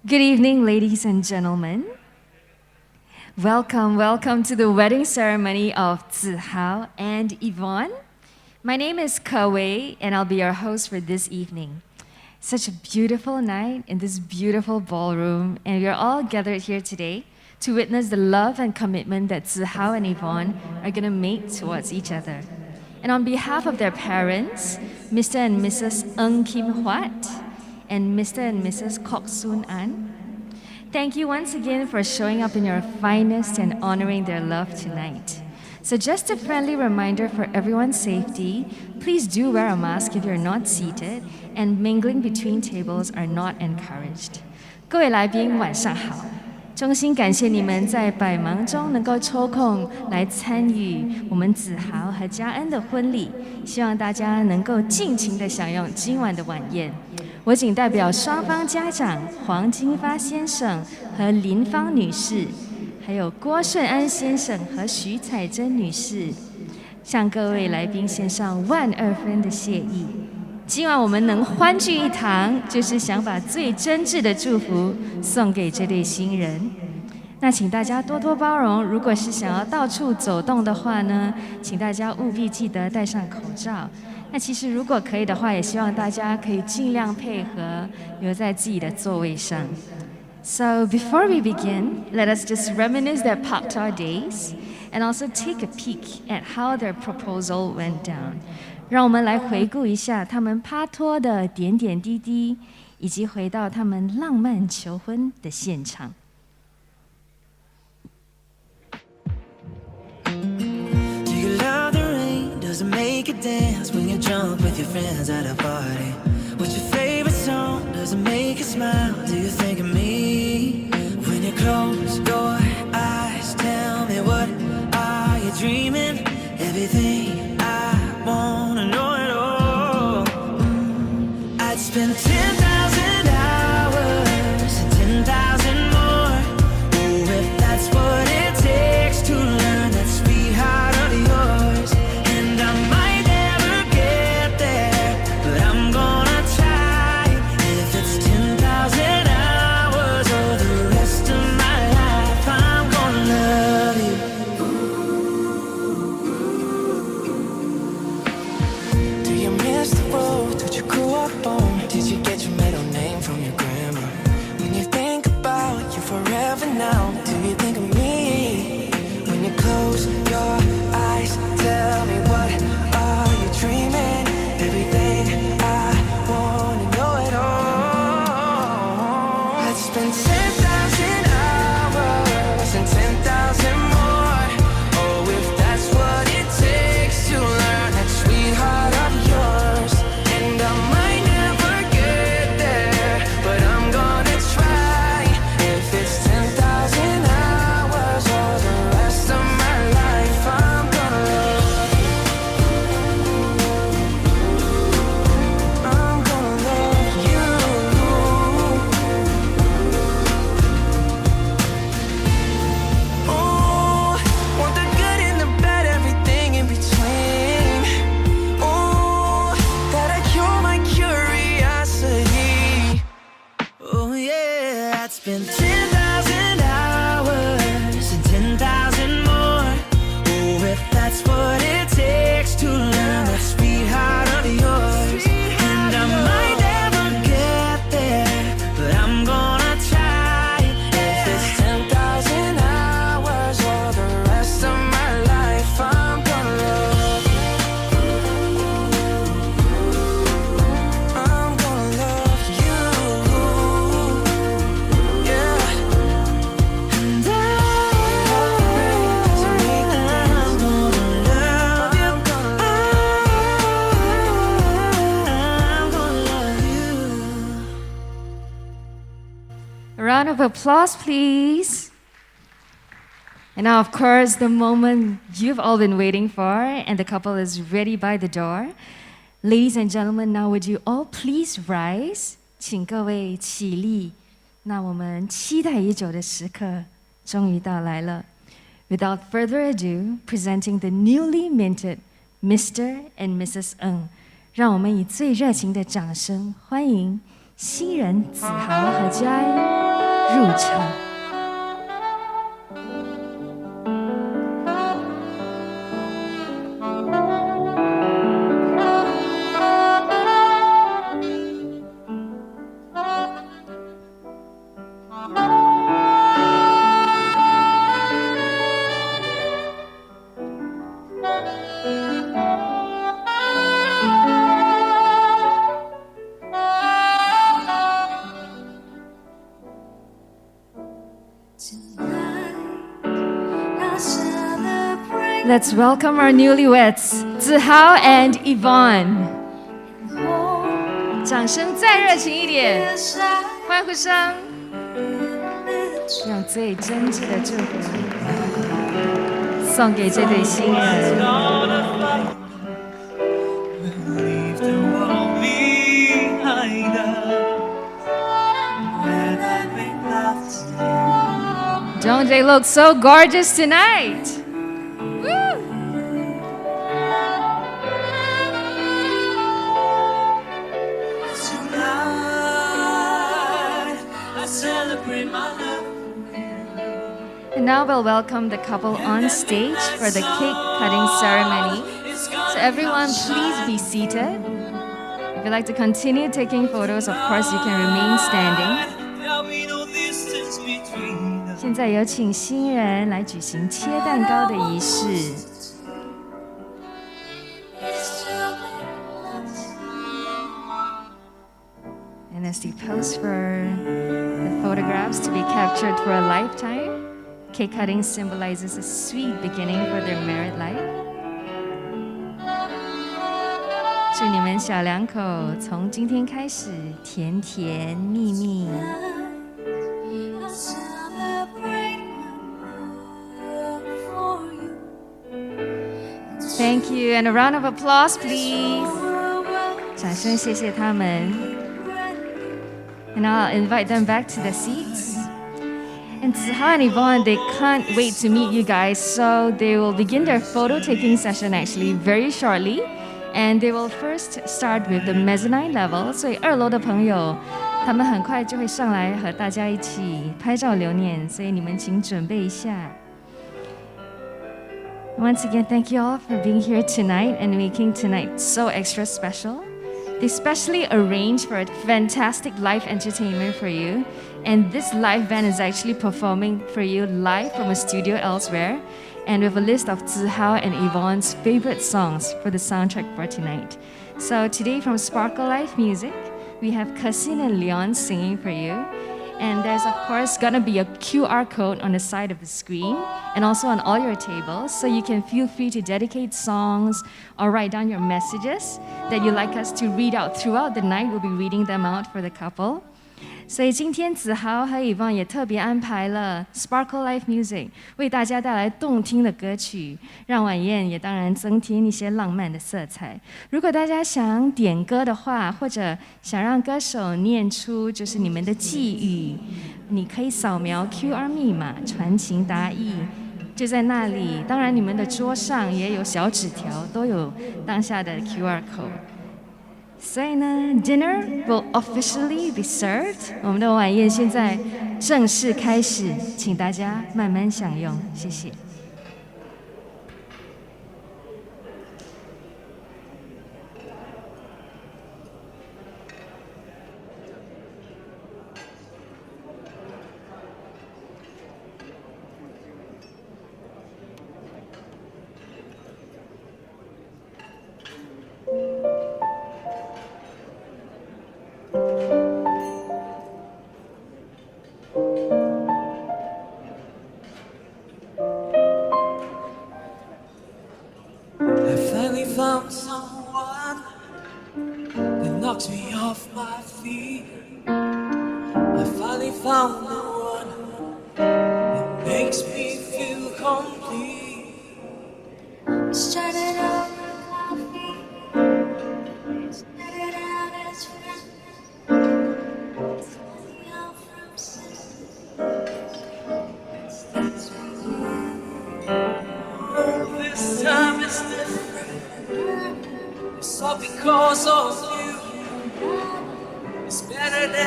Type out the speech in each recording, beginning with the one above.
Good evening, ladies and gentlemen. Welcome to the wedding ceremony of Zi Hao and Yvonne. My name is Wei, and I'll be your host for this evening. Such a beautiful night in this beautiful ballroom, and we are all gathered here today to witness the love and commitment that Zi Hao and Yvonne are going to make towards each other. And on behalf of their parents, Mr. and Mrs. Ng Kim Huat, and Mr. and Mrs. Kok Soon An, thank you once again for showing up in your finest and honoring their love tonight. So just a friendly reminder for everyone's safety, please do wear a mask if you're not seated, and mingling between tables are not encouraged. 各位来宾晚上好，衷心感谢你们在百忙中能够抽空来参与我们子豪和嘉恩的婚礼，希望大家能够尽情地享用今晚的晚宴。我谨代表双方家长黄金发先生和林芳女士，还有郭顺安先生和徐彩珍女士，向各位来宾献上120分的谢意。今晚我们能欢聚一堂，就是想把最真挚的祝福送给这对新人。那请大家多多包容，如果是想要到处走动的话呢，请大家务必记得戴上口罩。那其实如果可以的话，也希望大家可以尽量配合，留在自己的座位上。So before we begin, let us just reminisce their paktor days and also take a peek at how their proposal went down. 让我们来回顾一下他们帕托的点点滴滴，以及回到他们浪漫求婚的现场。Does it make you dance when you're drunk with your friends at a party? What's your favorite song? Does it make you smile? Do you think of me? When you close your eyes, tell me what are you dreaming? Everything I wanna know it all. I'd spend 10,000 hours and 10,000 more. Oh, if that's what it takes to learn that sweet heart of yours. Now, do you think of me? When you close your eyes, tell me what are you dreaming? Everything I wanna know it all. I'd spend 10,000 hours and 10,000 more. Oh, if that's what it takes to learn that sweetheart of yours. And I might never get there, but I'm gonna try. If it's 10,000 hours or the rest of my life, I'm gonna love you. I'm gonna love you. Oh, want the good and the bad, everything in between. Oh, gotta cure my curiosity. Oh yeah, I'd spend 10,000 hours and 10,000 more. Oh, if that's what it takes to learn that sweetheart of yours. And I might never get there, but I'm gonna try. If it's 10,000 hours or the rest of my life, I'm gonna love you. I'm gonna love you. Yeah. And I'm gonna love you. I'm gonna love you. A round of applause, please. And now, of course, the moment you've all been waiting for, and the couple is ready by the door. Ladies and gentlemen, now would you all please rise? 请各位起立。那我们期待已久的时刻终于到来了。Without further ado, presenting the newly minted Mr. and Mrs. Ng，让我们以最热情的掌声欢迎新人子豪和佳恩入场。Let's welcome our newlyweds, Zi Hao and Yvonne. 掌声再热情一点，欢呼声，用最真挚的祝福送给这对新人。Don't they look so gorgeous tonight? Woo! And now we'll welcome the couple on stage for the cake cutting ceremony. So everyone, please be seated. If you'd like to continue taking photos, of course, you can remain standing. 现在有请新人来举行切蛋糕的仪式。And as they pose for the photographs to be captured for a lifetime, cake cutting symbolizes a sweet beginning for their married life. 祝你们小两口从今天开始甜甜蜜蜜。Thank you, and a round of applause, please. 掌声谢谢他们。And I'll invite them back to the seats. And Zi Hao and Yvonne, they can't wait to meet you guys, so they will begin their photo taking session actually very shortly. And they will first start with the mezzanine level. 所以2楼的朋友，他们很快就会上来和大家一起拍照留念，所以你们请准备一下。Once again, thank you all for being here tonight and making tonight so extra special. They specially arranged for a fantastic live entertainment for you. And this live band is actually performing for you live from a studio elsewhere. And with a list of Zi Hao and Yvonne's favorite songs for the soundtrack for tonight. So today from Sparkle Live Music, we have Cousin and Leon singing for you. And there's of course gonna be a QR code on the side of the screen and also on all your tables, so you can feel free to dedicate songs or write down your messages that you'd like us to read out throughout the night. We'll be reading them out for the couple. 所以今天子豪和 Yvonne 也特别安排了 Sparkle Live Music 为大家带来动听的歌曲，让晚宴也当然增添一些浪漫的色彩。如果大家想点歌的话，或者想让歌手念出就是你们的寄语，你可以扫描 QR 密码传情达意，就在那里。当然你们的桌上也有小纸条，都有当下的 QR code。所以呢 ，dinner will officially be served。我们的晚宴现在正式开始，请大家慢慢享用，谢谢。Found someone that knocks me off my feet. I finally found the one that makes me feel complete. Started out with coffee, started out as friends, starting out from oh, this time is different. It's all because of you. It's better than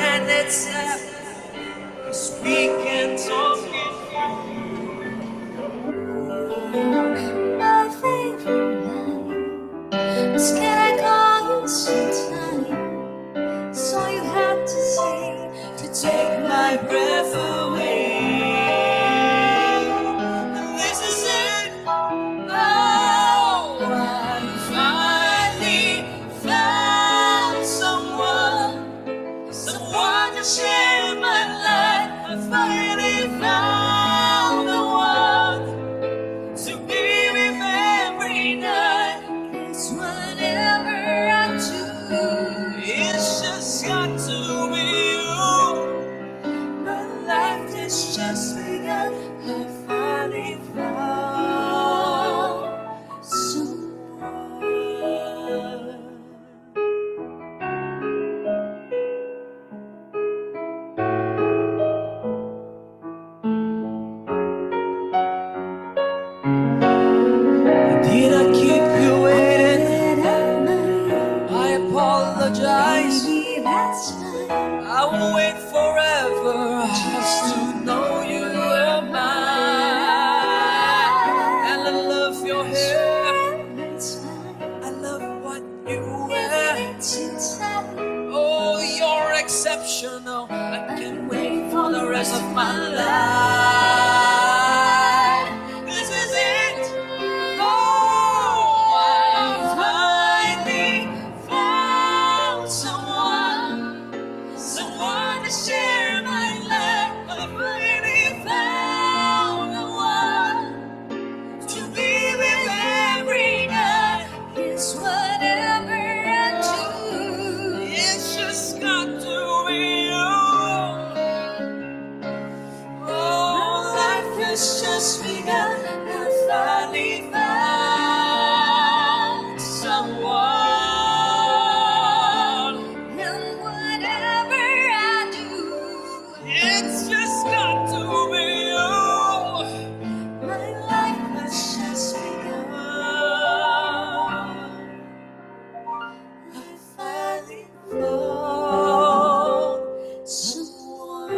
accept, 'cause we can talk it My favorite line is, can I call you sometime? So you have to say to take my breath away. And this is it. Oh, I finally found someone to share my life. I finally found the one to be with every night. 'Cause whatever I do, it's just got to be you. My life has just begun. I finally found someone. Did I keep you waiting? I apologize. maybe that's fine. I will wait forever just to know you were mine. And I love your hair. It's fine. I love what you wear. It's inside. Oh, you're exceptional. I can't wait for the rest of my life. This is it. Oh, I finally found someone to share my life. I finally found the one to be with every night. It's whatever I do. It's just got to be you. Oh, life has just begun. I finally found someone. And whatever I do, It's just got to be you. my life has just begun. I finally found someone.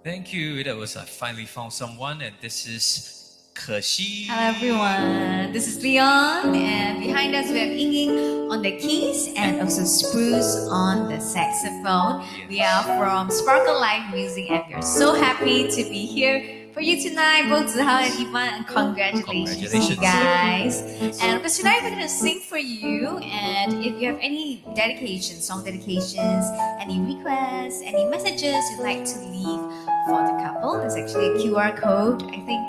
Thank you. That was I finally found someone, and this is 可惜. Hello everyone, this is Leon, and behind us we have Ying on the keys and also Spruce on the saxophone. We are from Sparkle Live Music, and we are so happy to be here for you tonight, both Zi Hao and Yvonne, and congratulations to you guys. And but tonight we're gonna sing for you, and if you have any dedications, song dedications, any requests, any messages you'd like to leave for the couple, there's actually a QR code, I think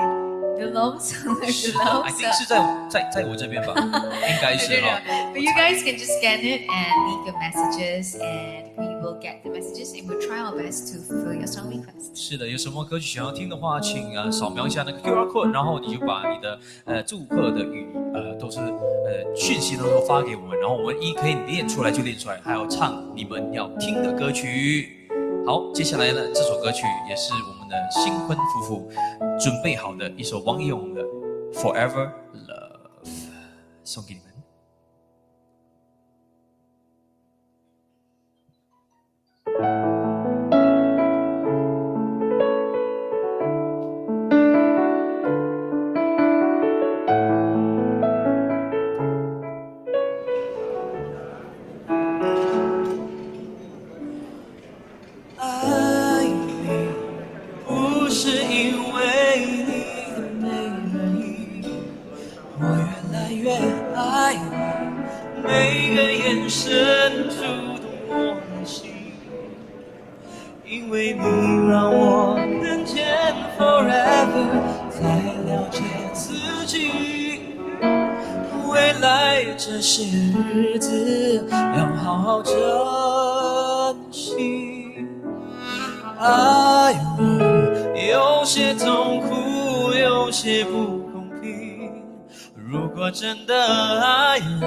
below, somewhere below. I think 是在我这边吧，应该是哈。 But you guys can just scan it and leave your messages, and we will get the messages and we'll try our best to fulfill your song request. 是的，有什么歌曲想要听的话，请扫描一下那个 QR code， 然后你就把你的祝贺的都是讯息都发给我们，然后我们可以练出来就练出来，还有唱你们要听的歌曲。好，接下来呢，这首歌曲也是我们的新婚夫妇准备好的一首王力宏的《Forever Love》，送给你们。爱你不是因为你的美丽，我越来越爱你，每个眼神触动我的心，因为你让我能见 forever， 才了解自己，未来这些日子要好好珍惜。爱我有些痛苦，有些不公平。如果真的爱我，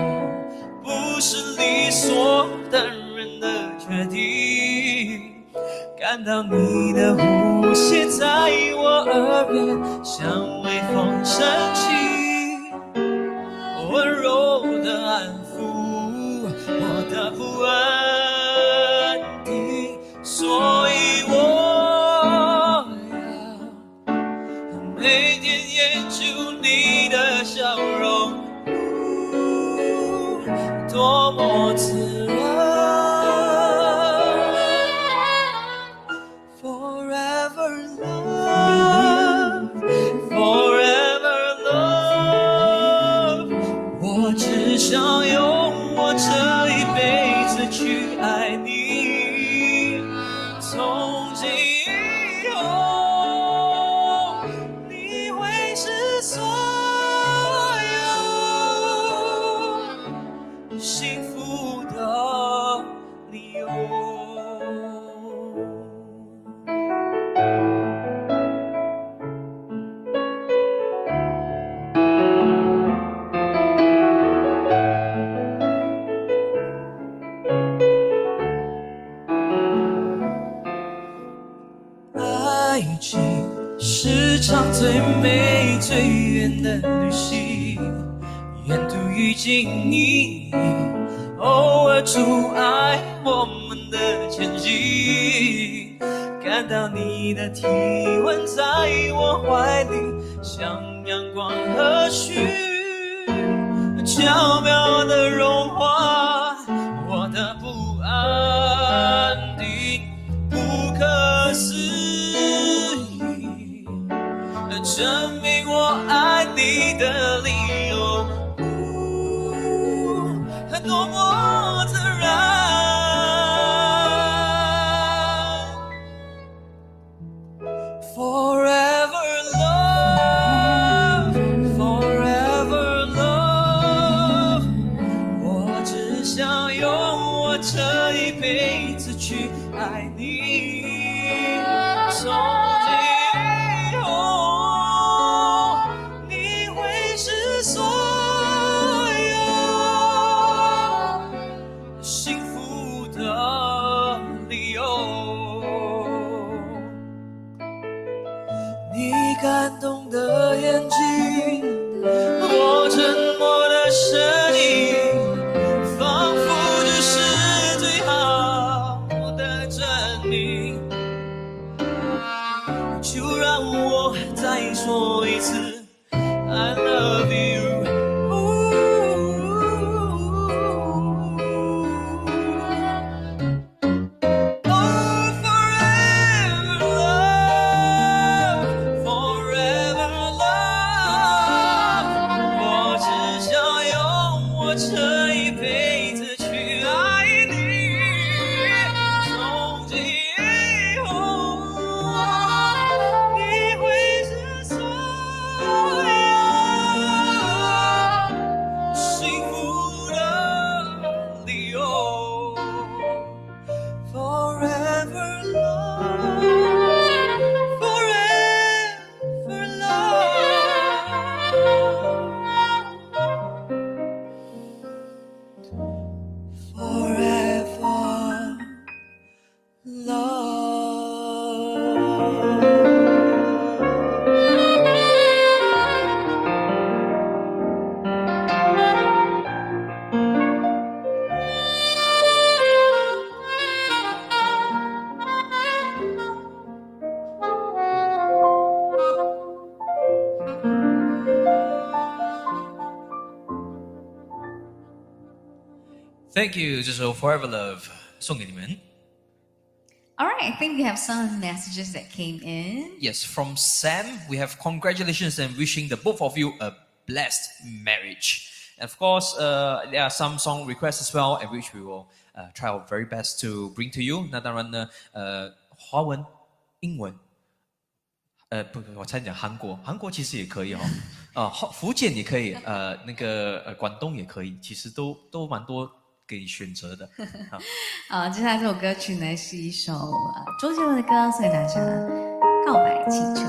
不是理所当然的决定，感到你的呼吸在我耳边，像微风升起，温柔的安抚我的不安定，所以我要每天研究你的笑容，多么自然。Forever love, forever love， 我只想用我这一辈子去爱你，从今以后你会是所有幸福的理由。爱情是场最美最远的旅行，沿途遇见你，偶尔阻碍我们的前进，感到你的体温在我怀里，像阳光和煦，巧妙地融化我的不安定，不可思议，证明我爱你的理由，多么自然。Forever love, forever love， 我只想用我这一辈子去爱你，从今以后你会是所有幸福的理由。你感动的眼睛，我沉默的声音，仿佛就是最好的证明。就让我再说一次 I love you。 这一辈子去爱你，从今以后你会是所有幸福的理由。 Forever love, forever love， forever love。 Thank you， 这首 Forever Love 送给你们。 All right, I think we have some messages that came in. Yes, from Sam, we have congratulations and wishing the both of you a blessed marriage. And of course, there are some song requests as well, and which we will try our very best to bring to you. 那当然呢，华文、英文，不，我差点讲韩国，韩国其实也可以哦，福建也可以，那个广东也可以，其实都蛮多给你选择的。好，接下来这首歌曲呢是一首周杰伦的歌，送给大家，《告白气球》。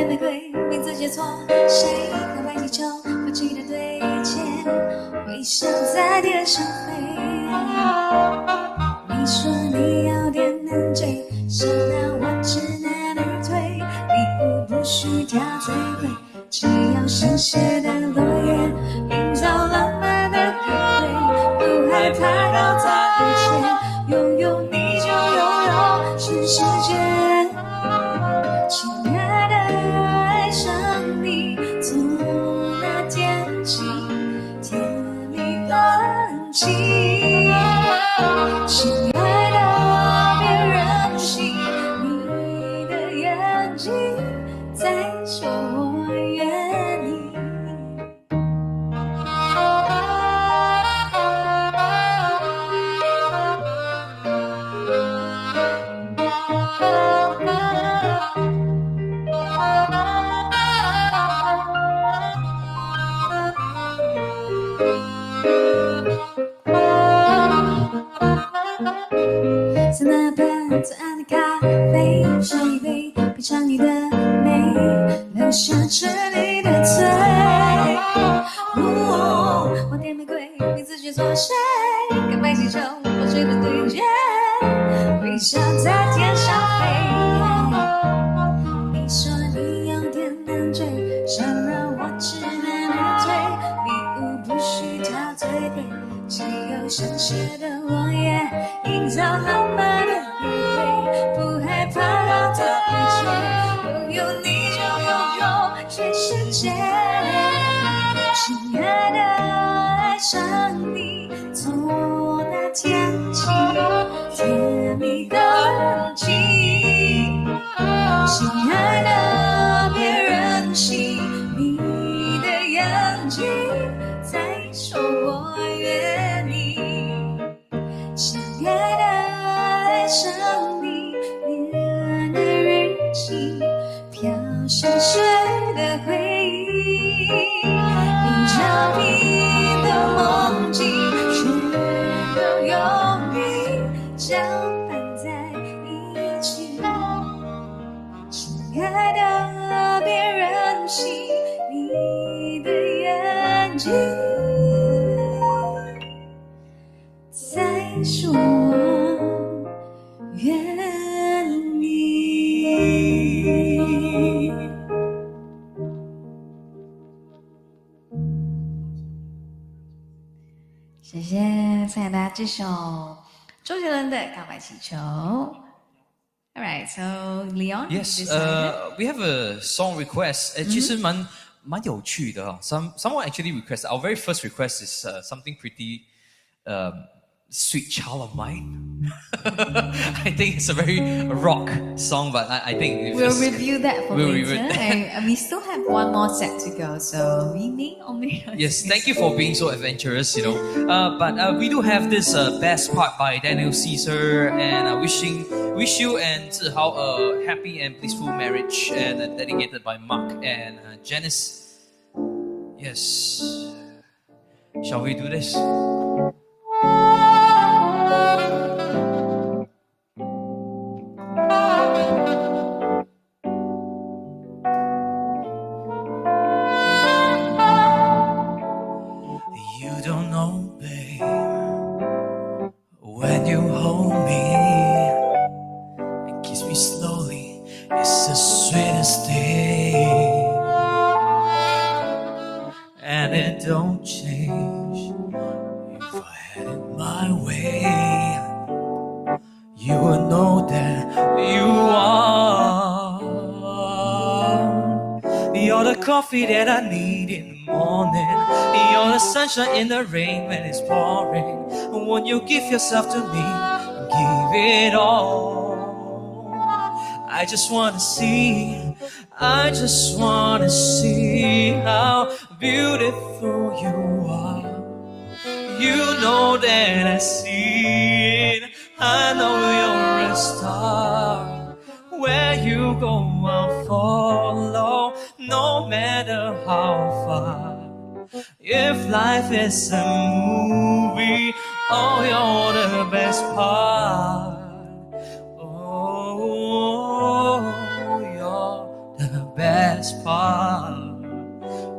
点玫瑰，名字写错，谁告白气球，不记得对戒，微笑在天上飞。你说你要点难追，想让我知难而退，礼物不需挑最贵，只要新鲜的落叶，营造浪漫的约会，不害怕搞砸一切，拥有你就拥有全世界。亲爱的，爱上你，从那天起，甜蜜更近。亲爱的，别任性，你的眼睛在说我愿意。在那盆左岸的咖啡，上一杯，品尝你的美，留下吃你的嘴。我点玫瑰，名字写错谁？告白气球，我追的对戒，微笑在天上飞。你说你有点难追，想让我知难而退，礼物不需挑最贵，只有香榭的落叶，营造浪漫的约会，不害怕搞砸一切，拥有你就拥有全世界。亲爱的，爱上你，从那天起，甜蜜更近。亲爱的，别任性，你的眼睛在说我愿意。亲爱的，爱上你，恋的日记，飘香水的回忆，冰着冰的梦境，全都用你搅拌在一起。亲爱的，别任性，你的眼睛在说我愿意。谢谢蔡达这首周杰伦的《告白气球》。All right, so Leon. Yes, decided? we have a song request. 其实蛮有趣的哈。Someone actually requested. Our very first request is something pretty sweet child of mine. I think it's a very rock song, but I think We'll review that for we'll later. review- And we still have one more set to go, so we may or may not. Yes, thank you for being so adventurous, you know. But we do have this best part by Daniel Caesar, and wish you and Zi Hao a happy and blissful marriage, and dedicated by Mark and Janice. Yes. Shall we do this? You don't know, babe, when you hold me and kiss me slowly, it's the sweetest thing. And it don't change if I had it my way. You will know that you are. You're the coffee that I need in the morning. You're the sunshine in the rain when it's pouring. Won't you give yourself to me? Give it all. I just wanna see how beautiful you are. You know that I see it. I know you're a star. Where you go, I'll follow, no matter how far. If life is a movie, oh, you're the best part. Oh, you're the best part.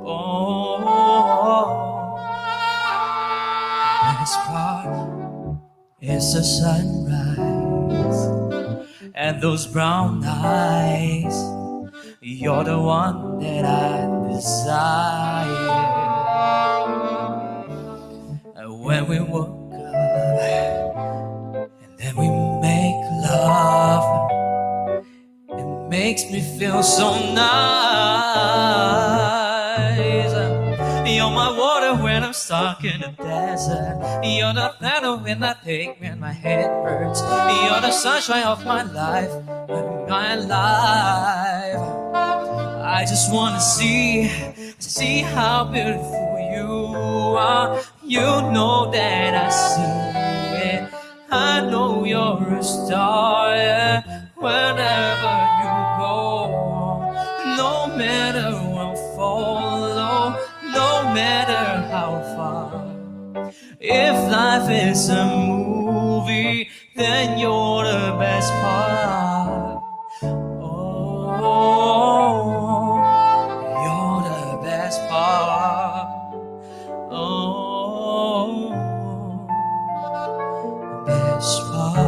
Oh, best part is the sunrise and those brown eyes. You're the one that I desire. When we woke up and then we make love, it makes me feel so nice. You're my water when I'm stuck in the desert. You're the thunder when I take when my head hurts. You're the sunshine of my life, my life. I just wanna see how beautiful you are. You know that I see it. I know you're a star, yeah. Wherever you go, no matter how follow, no matter how far. If life is a movie, then you're the best part. Oh, you're the best part. Oh, best part.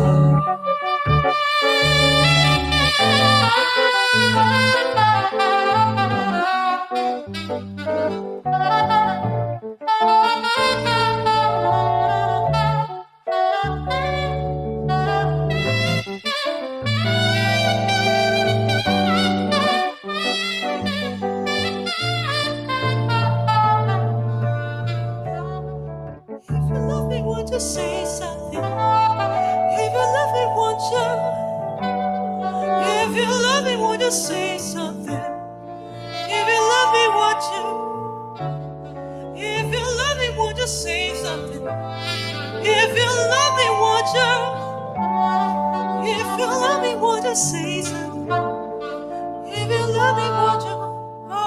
If you love me, won't you say something? If you love me, won't you? If you love me, won't you say something? If you love me, won't you? If you love me, won't you say something? If you love me, won't you? If you love me, won't you say something? If you love me, won't you? Oh.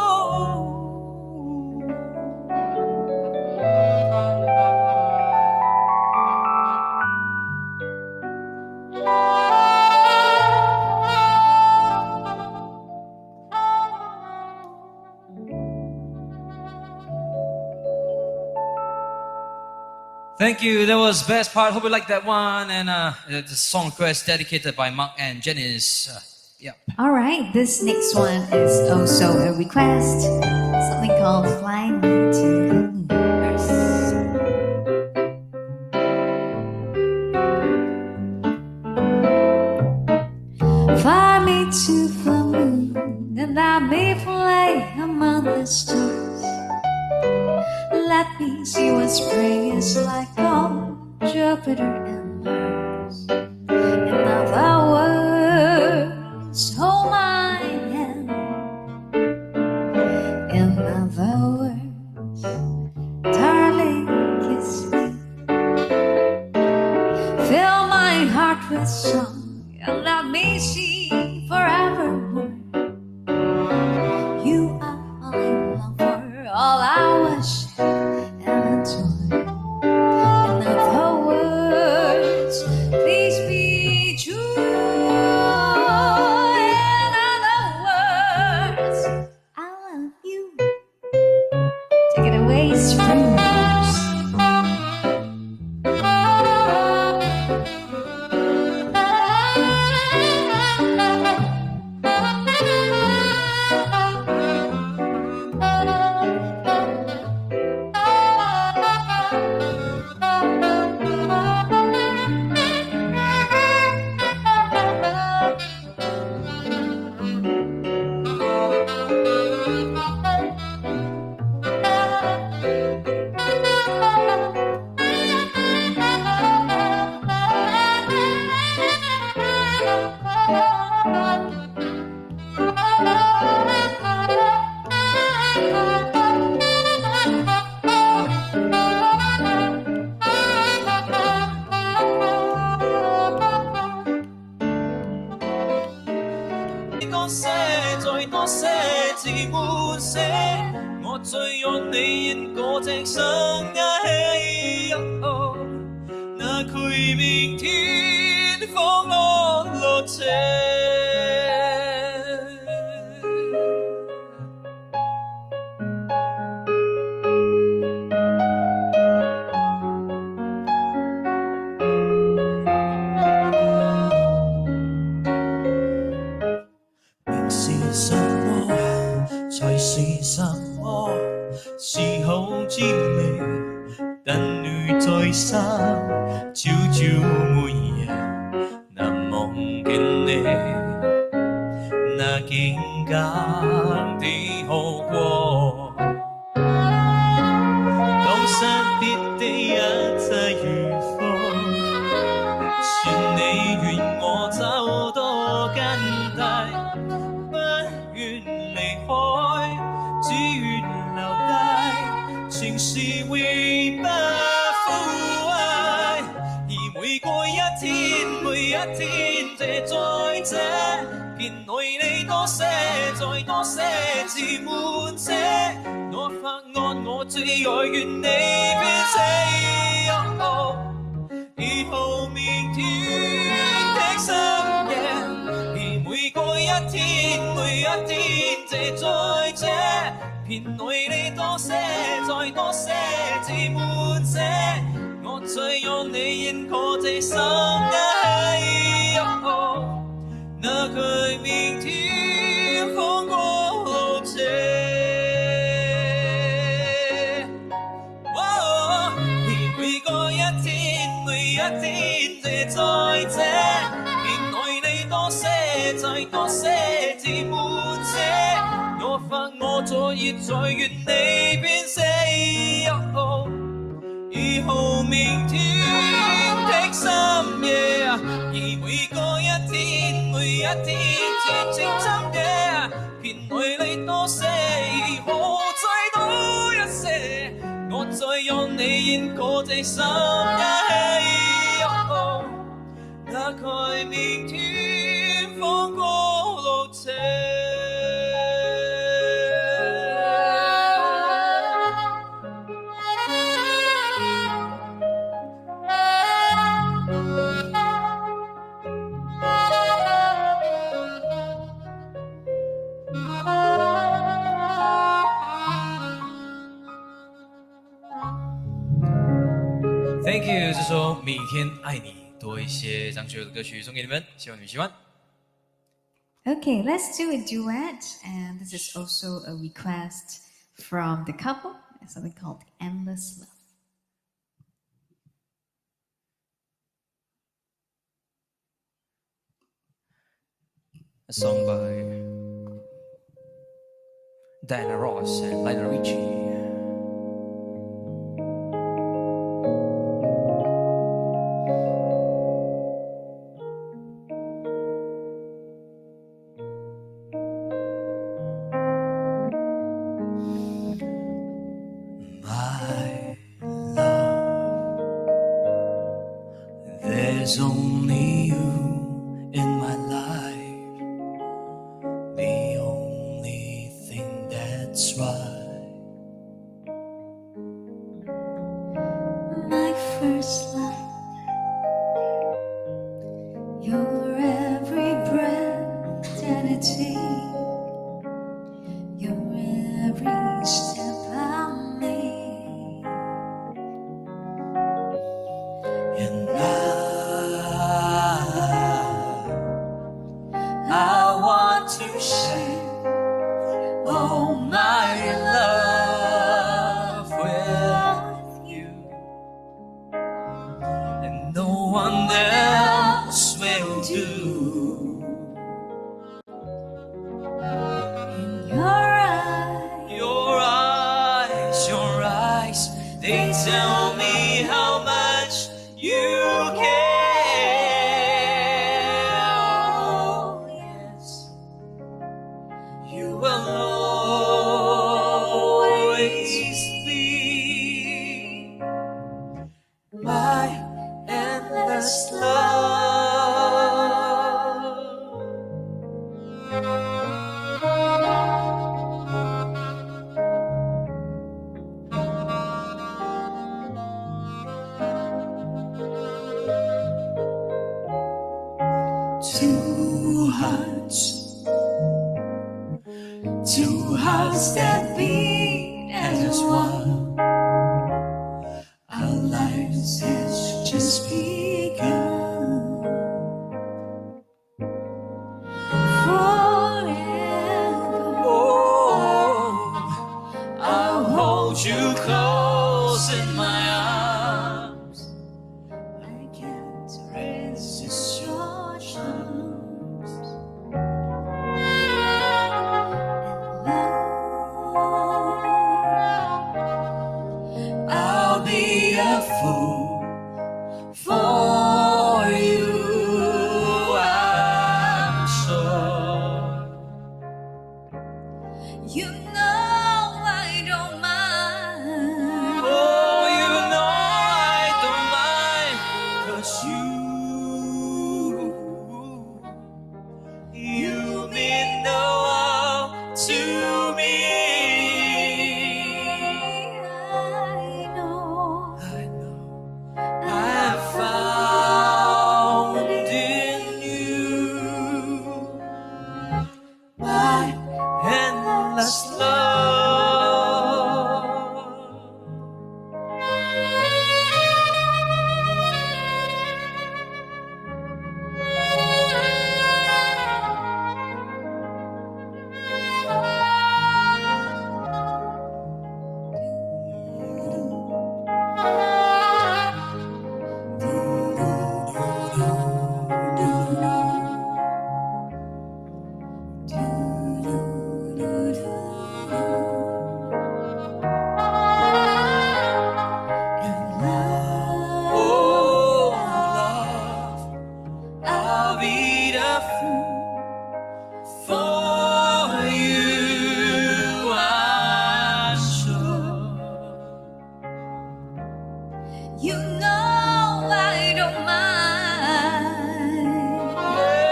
Thank you. That was best part. Hope you like that one. And the song request dedicated by Mark and Janice. Yeah. All right, this next one is also a request. Something called Fly Me to the Universe. Fly me to the moon, and I may play among the stars. Let me see what spring is like on Jupiter and Mars. In other words, hold my hand. In other words, darling, kiss me. Fill my heart with song and let me see forevermore. You are all I long for, all I wish and adore. In other words, please be true. In other words, I love you. Take it away, Spruce. 滋味，等你再三，朝朝每夜，難忘見你，那緊緊的好過。當失別的一切如風，算你願我走多艱大，不願離開，只願留低，情是永不枯萎。而每過一天，每一天，在這片內你多些，再多些，自滿些。我發案，我最愛願你變死。以後明天的深夜，而每過一天，每一天，在這片內你多些，再多些，自滿些。我最愛你現過這心一起，那佢明天風光路斜。每個一天，每一天，在這片內你多些，再多些，自滿些。我發我昨夜再願你變死。以後明天的深夜，而每個一天，每一天，靜靜深夜，片內你多些，可再多一些。我再讓你現過這心一起，那佢明天風光路斜。Thank you， 这首《每天爱你》多一些张学友的歌曲送给你们，希望你们喜欢。 Okay, let's do a duet, and this is also a request from the couple, something called Endless Love. A song by Diana Ross and Lionel Richie. There's only you in my life, the only thing that's right. My first love, your every breath that I take, your every step I make, And I want to share all my love with you, and no one else will do. your eyes, Your eyes, they tell me how much you care. Oh, yes, you will always be my endless love. Two hearts that beat as one. Our lives has just begun. forever. Oh, I'll hold you close. know I don't mind. Oh, you know I don't mind, 'cause you mean the world to me. I know I found in you my endless love. Oh, love, I'll be the fool for you, I'm sure. You know I don't mind. Yeah.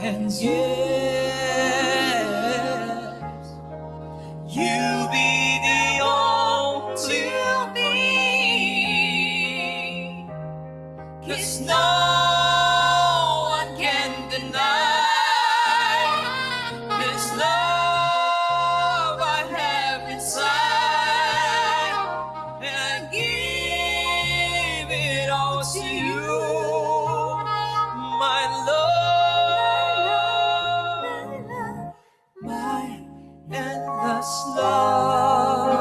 And yes, you be the only me, 'cause no one can deny this love I have inside, and I give it all to you, my love, my endless love.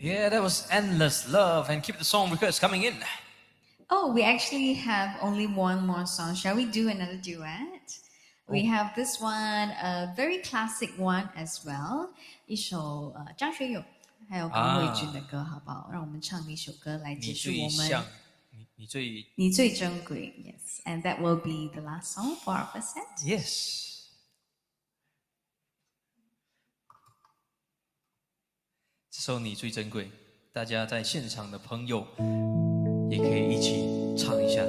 Yeah, that was endless love, and keep the song requests coming in. Oh, we actually have only one more song. Shall we do another duet? We have this one, a very classic one as well. 一首张学友还有高慧君的歌，好不好？让我们唱一首歌来结束我们。你最珍贵 Yes, and that will be the last song for our first set. Yes. 这首你最珍贵，大家在现场的朋友也可以一起唱一下。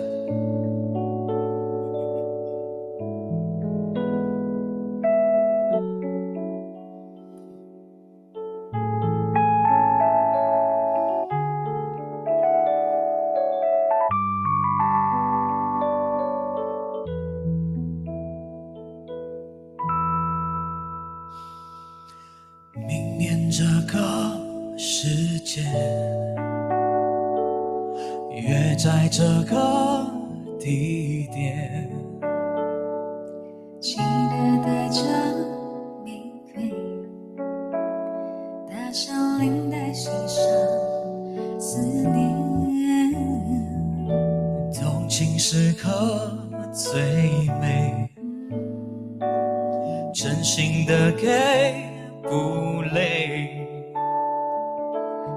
明年这个时间，约在这个地点，记得带着玫瑰，大小领带系上思念，动情时刻最美，真心的给不累。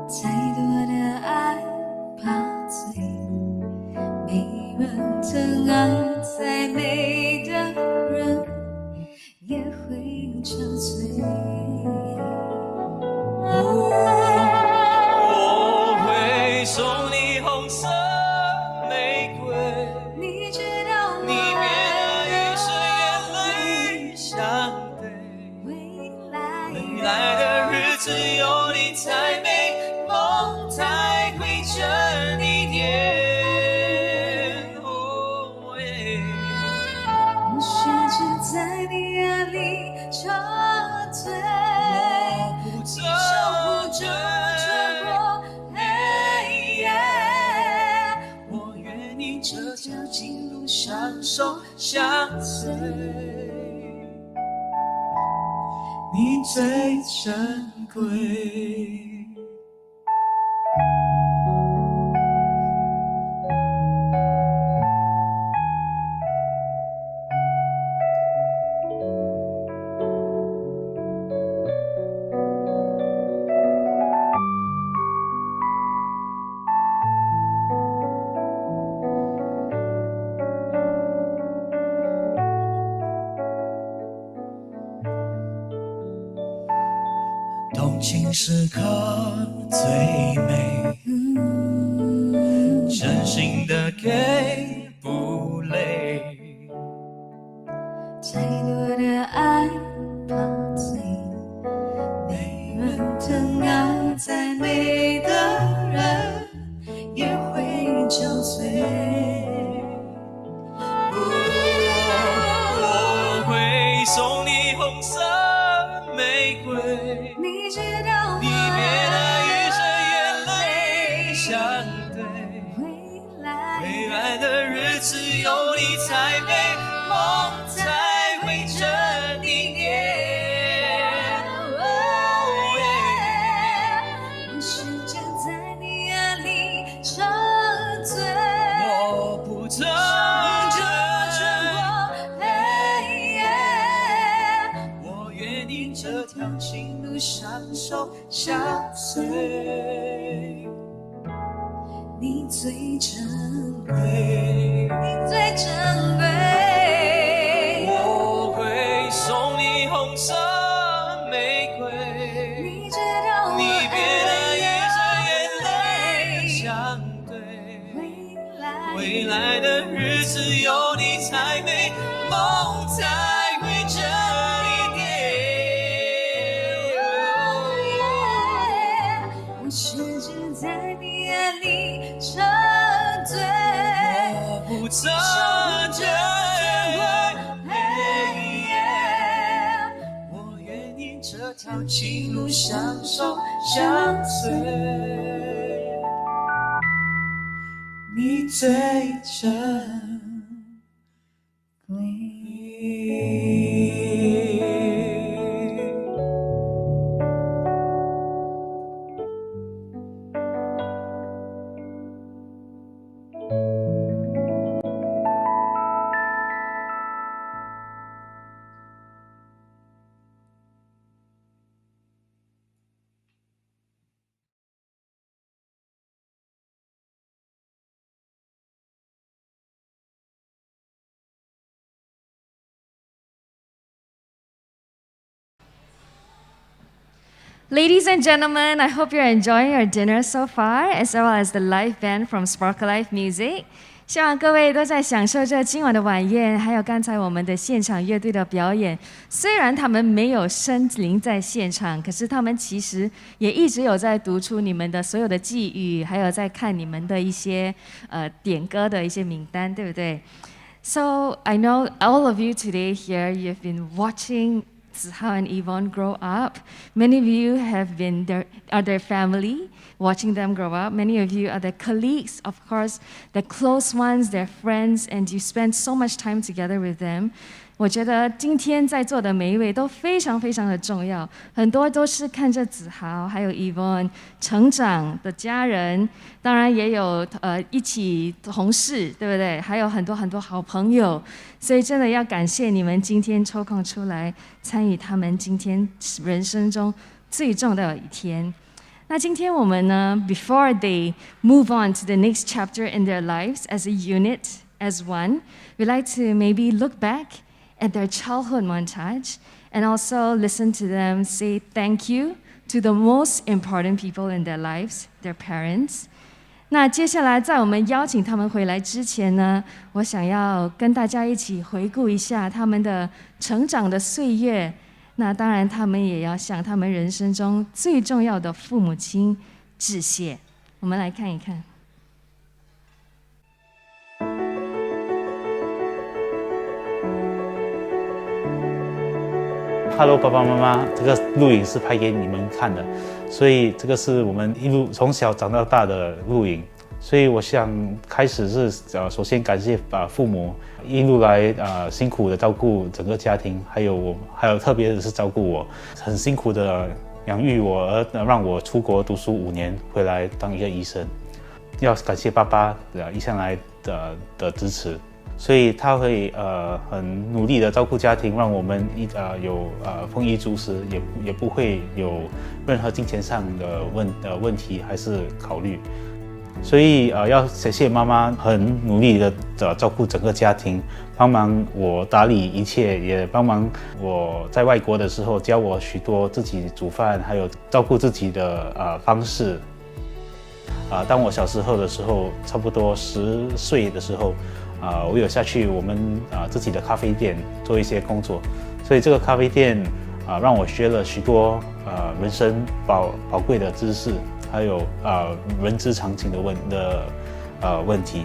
再多的爱怕醉，没人疼爱，再美的人也会憔悴。我会送你红色玫瑰，你知道你别的雨水眼泪相对。未来的日子有你才美，梦才会真一点。哦耶，我学着在你眼里沉醉。情路相守相随，你最珍贵。动情时刻最美，真心的给不累，太多的爱怕醉，没人疼爱再美的人也会憔悴。我会送你红色玫瑰，你知道吗？你别的与着眼泪相对，未来的日子有你才美，梦才会真一点。我试着在你眼里沉醉，我不曾我愿意这条情路相守相随，你最珍贵，对，最珍贵。我会送你红色玫瑰，你知道我你别的与着眼泪相对，未来的日子有你才美，梦才会真一点。我试着在你眼里沉醉，我不曾追，我愿意这条情路相守相随，你最珍贵。Ladies and gentlemen, I hope you're enjoying your dinner so far, as well as the live band from Sparkle Life Music. 希望各位都在享受着今晚的晚宴，还有刚才我们的现场乐队的表演。虽然他们没有身临在现场，可是他们其实也一直有在读出你们的所有的寄语，还有在看你们的一些点歌的一些名单，对不对？ So I know all of you today here, you've been watching Zi Hao and Yvonne grow up. Many of you have been their family, watching them grow up. Many of you are their colleagues, of course, their close ones, their friends, and you spend so much time together with them. 我觉得今天在座的每一位都非常非常的重要，很多都是看着子豪还有 Yvonne 成长的家人，当然也有一起同事，对不对？还有很多很多好朋友，所以真的要感谢你们今天抽空出来参与他们今天人生中最重要的一天。那今天我们呢 ，before they move on to the next chapter in their lives as a unit, as one, we like to maybe look back at their childhood montage and also listen to them say thank you to the most important people in their lives, their parents. 那接下来在我们邀请他们回来之前呢，我想要跟大家一起回顾一下他们的成长的岁月。那当然，他们也要向他们人生中最重要的父母亲致谢。我们来看一看。Hello， 爸爸妈妈，这个录影是拍给你们看的，所以这个是我们一路从小长到大的录影，所以我想开始是首先感谢父母一路来辛苦的照顾整个家庭，还有特别的是照顾我，很辛苦的养育我，而让我出国读书5年，回来当一个医生。要感谢爸爸一向来的支持，所以他会很努力的照顾家庭，让我们有丰衣足食，也不会有任何金钱上的问题还是考虑。所以要谢谢妈妈很努力的照顾整个家庭，帮忙我打理一切，也帮忙我在外国的时候教我许多自己煮饭还有照顾自己的方式。当我小时候的时候，差不多10岁的时候，我有下去我们自己的咖啡店做一些工作，所以这个咖啡店让我学了许多人生宝贵的知识，还有人之常情的问题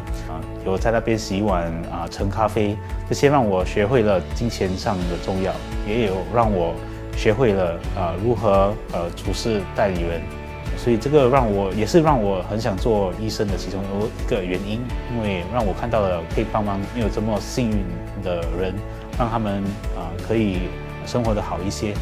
有在那边洗碗盛咖啡，这些让我学会了金钱上的重要，也有让我学会了如何处事待理人。所以这个也是让我很想做医生的其中一个原因，因为让我看到了可以帮忙没有这么幸运的人，让他们可以生活得好一些。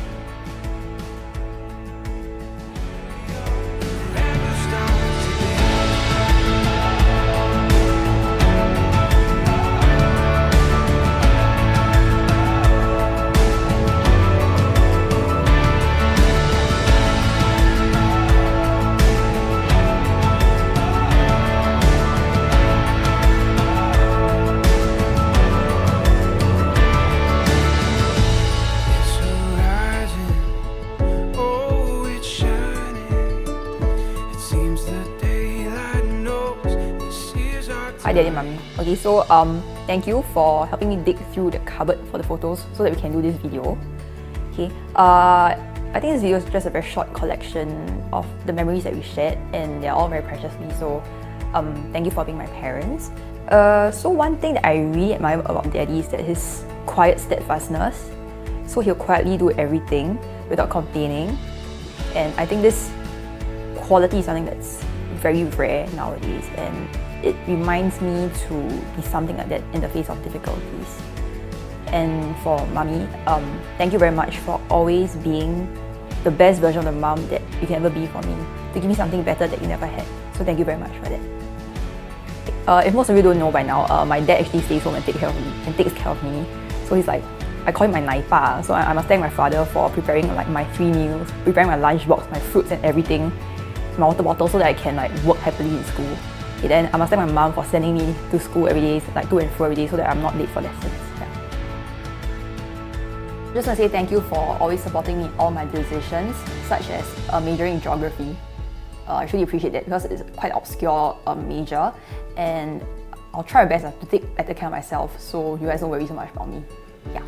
Hi Daddy and Mummy. Okay, so thank you for helping me dig through the cupboard for the photos so that we can do this video. Okay, I think this video is just a very short collection of the memories that we shared, and they're all very precious to me. So thank you for being my parents. So one thing that I really admire about Daddy is that his quiet steadfastness. So he'll quietly do everything without complaining, and I think this quality is something that's very rare nowadays, and it reminds me to be something like that in the face of difficulties. And for Mummy, thank you very much for always being the best version of the mum that you can ever be for me, to give me something better that you never had. So thank you very much for that. If most of you don't know by now, my dad actually stays home and takes care of me. So he's like, I call him my naipa. So I must thank my father for preparing like my 3 meals, preparing my lunchbox, my fruits and everything, my water bottle, so that I can like work happily in school. Okay, then I must thank my mum for sending me to school every day, like to and fro every day, so that I'm not late for lessons. Yeah. Just want to say thank you for always supporting me in all my decisions, such as majoring in geography. I really appreciate that because it's quite an obscure major, and I'll try my best to take better care of myself, so you guys don't worry so much about me. Yeah.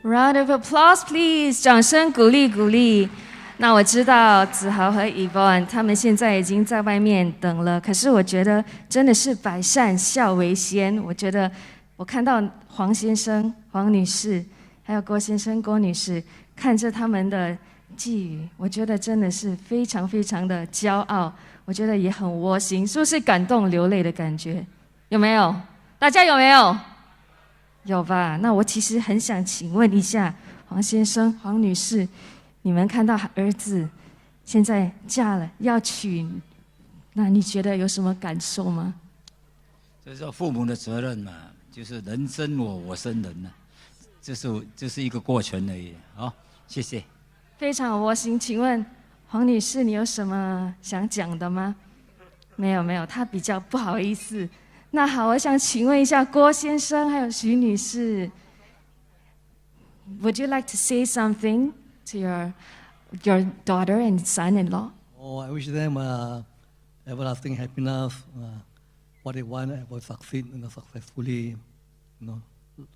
Round of applause, please！ 掌声鼓励鼓励。那我知道子豪和 Yvonne 他们现在已经在外面等了，可是我觉得真的是百善孝为先。我觉得我看到黄先生、黄女士，还有郭先生、郭女士，看着他们的寄语，我觉得真的是非常非常的骄傲，我觉得也很窝心，是不是感动流泪的感觉？有没有？大家有没有？有吧？那我其实很想请问一下黄先生、黄女士，你们看到儿子现在嫁了要娶，那你觉得有什么感受吗？这是父母的责任嘛，就是人生我，我生人呢，就是一个过程而已。好，谢谢。非常窝心，请问黄女士，你有什么想讲的吗？没有没有，她比较不好意思。那好，我想请问一下郭先生还有徐女士 ，Would you like to say something to your daughter and son-in-law? Oh, I wish them everlasting happiness. What they want, will succeed, successfully.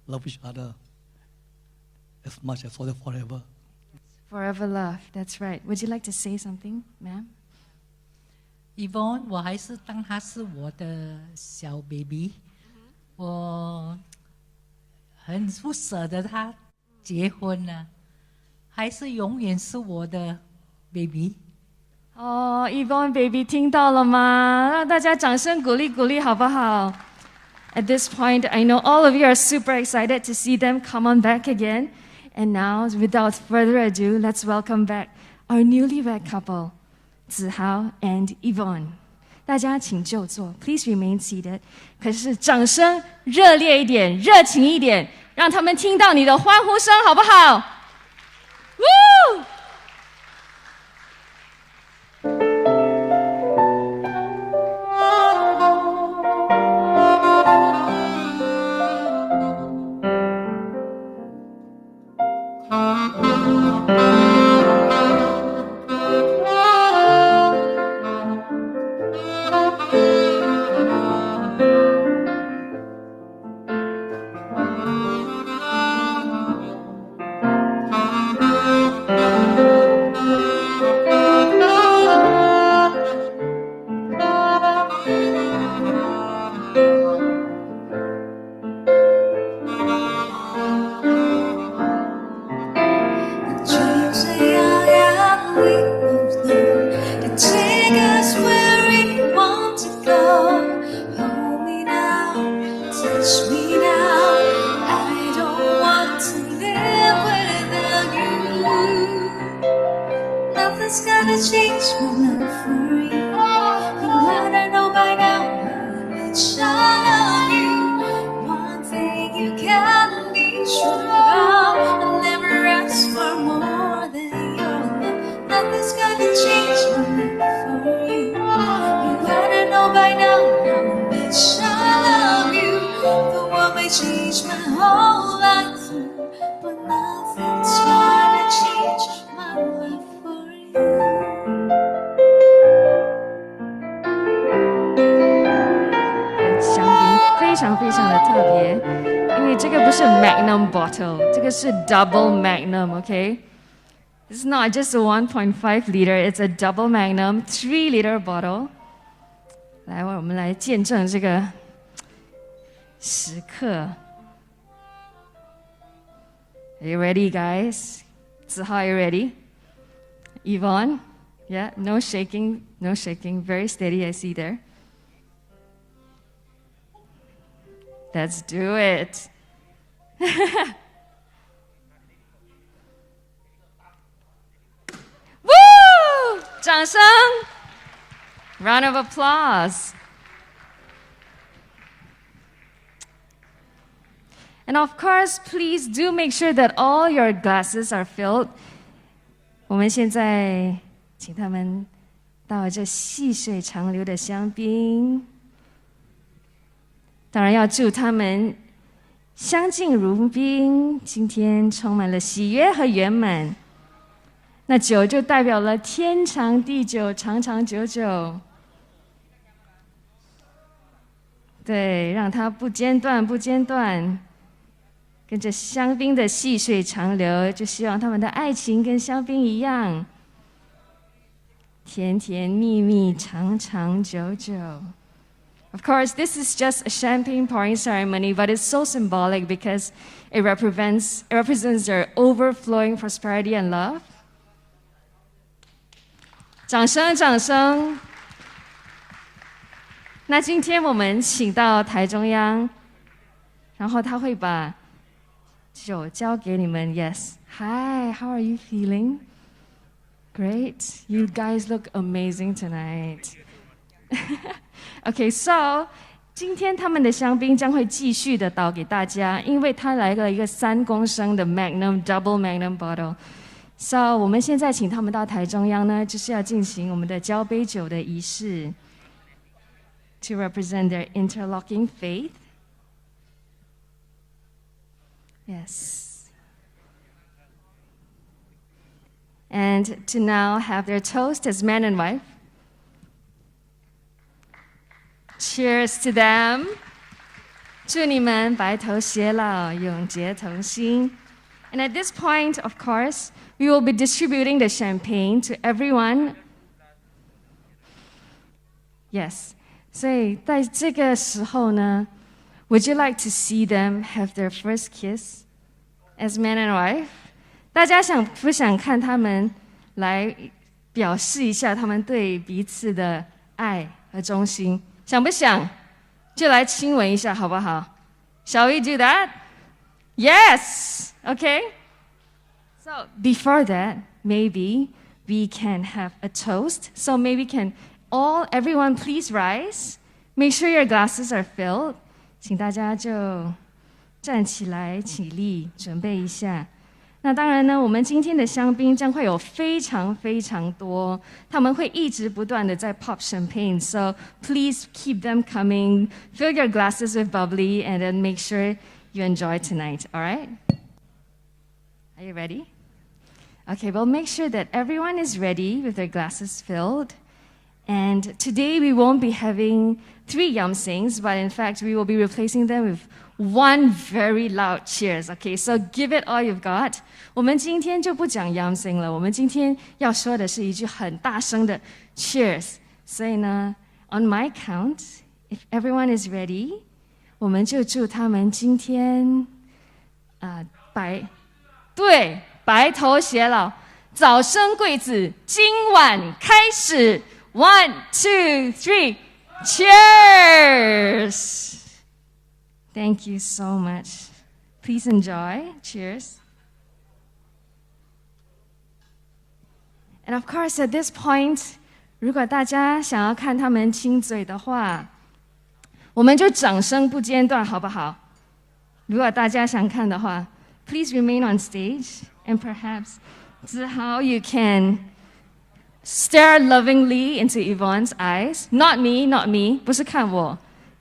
Love each other as much as forever. Forever love, that's right. Would you like to say something, ma'am? Yvonne， 我还是当他是我的小 baby， 我很不舍得他结婚了，还是永远是我的 baby。哦 ，Yvonne baby 听到了吗？让大家掌声鼓励鼓励好不好 ？At this point, I know all of you are super excited to see them come on back again. And now, without further ado, let's welcome back our newlywed couple, Zi Hao and Yvonne. 大家请就坐 ，Please remain seated. 可是掌声热烈一点，热情一点，让他们听到你的欢呼声，好不好 ？Woo! Nothing's gonna change my love for you. You gotta know by now how much I love you. One thing you can be sure of, I'll never ask for more than your love. Nothing's gonna change my love for you. You gotta know by now how much I love you. The world may change my whole life through, but nothing's gonna change my love for you. 香槟非常非常的特别，因为这个不是 Magnum bottle， 这个是 Double Magnum，OK？、It's not just a 1.5 liter, it's a Double Magnum 3 liter bottle。来，我们来见证这个时刻。Are you ready, guys? Zi Hao, are you ready? Yvonne? Yeah, no shaking, no shaking. Very steady, I see there. Let's do it. Woo! 掌声 Round of applause. And of course, please do make sure that all your glasses are filled. 我们现在请他们倒这细水长流的香槟。当然要祝他们相敬如宾，今天充满了喜悦和圆满。那酒就代表了天长地久，长长久久。对，让它不间断，不间断。跟着香槟的细水长流，就希望他们的爱情跟香槟一样，甜甜蜜蜜，长长久久。Of course, this is just a champagne pouring ceremony, but it's so symbolic because it represents their overflowing prosperity and love. 掌声，掌声！那今天我们请到台中央，然后他会把酒交给你们。Yes. Hi, how are you feeling? Great. You guys look amazing tonight. Okay, so 今天他们的香槟将会继续的倒给大家，因为他来了一个3公升的 Magnum Double Magnum bottle。So 我们现在请他们到台中央呢，就是要进行我们的交杯酒的仪式 ，to represent their interlocking faith. Yes. And to now have their toast as man and wife. Cheers to them. 祝你们白头偕老，永结同心。And at this point, of course, we will be distributing the champagne to everyone. Yes. 所以在这个时候呢， would you like to see them have their first kiss as man and wife? 大家想不想看他们来表示一下他们对彼此的爱和忠心？想不想？就来亲吻一下好不好？ Shall we do that? Yes. Okay. So before that, maybe we can have a toast. So maybe everyone please rise. Make sure your glasses are filled. 请大家就站起来起立，准备一下。那当然呢，我们今天的香槟将会有非常非常多，他们会一直不断的在 pop champagne. So please keep them coming. Fill your glasses with bubbly, and then make sure you enjoy tonight. All right? Are you ready? Okay, well, make sure that everyone is ready with their glasses filled. And today we won't be having 3 yamsings, but in fact we will be replacing them with 1 very loud cheers. Okay, so give it all you've got. 我们今天就不讲 yamsing 了，我们今天要说的是一句很大声的 cheers. 所以呢 on my count, if everyone is ready, 我们就祝他们今天白头偕老，早生贵子，今晚开始。1, 2, 3, cheers! Thank you so much. Please enjoy. Cheers. And of course, at this point, 如果大家想要看他们亲嘴的话，我们就掌声不间断，好不好？如果大家想看的话 ，please remain on stage, and perhaps Zi Hao, you can stare lovingly into Yvonne's eyes. Not me, not me. 不是看我，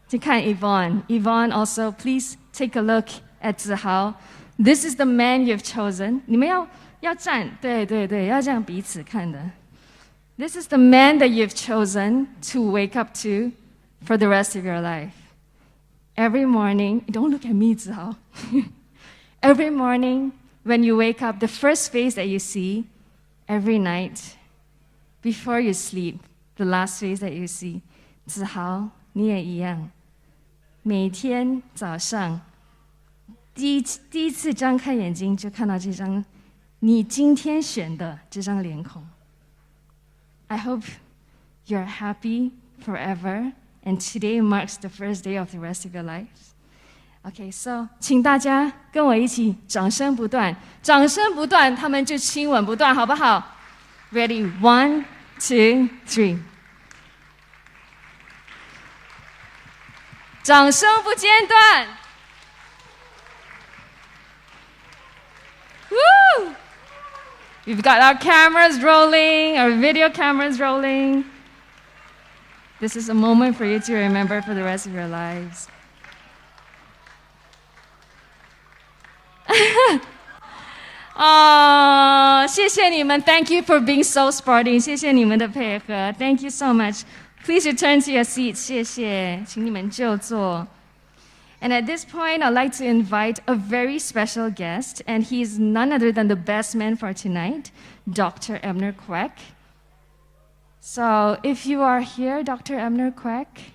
就看 Yvonne. Yvonne also, please take a look at Zi Hao. This is the man you've chosen. 你们要站，对，要这样彼此看的。This is the man that you've chosen to wake up to for the rest of your life. Every morning, don't look at me, Zi Hao. Every morning, when you wake up, the first face that you see, every night, before you sleep, the last face that you see, 子豪，你也一样。每天早上，第一次张开眼睛就看到这张你今天选的这张脸孔。I hope you're happy forever, and today marks the first day of the rest of your lives. Okay, so 请大家跟我一起掌声不断，掌声不断，他们就亲吻不断，好不好 ？Ready, 1, 2, 3。掌声不间断。Woo! We've got our cameras rolling, our video cameras rolling. This is a moment for you to remember for the rest of your lives. Oh, 谢谢你们 Thank you for being so sporting. 谢谢你们的配合 Thank you so much. Please return to your seats. 谢谢，请你们就坐。And at this point, I'd like to invite a very special guest, and he's none other than the best man for tonight, Dr. Ebner Kwek. So if you are here, Dr. Ebner Kwek,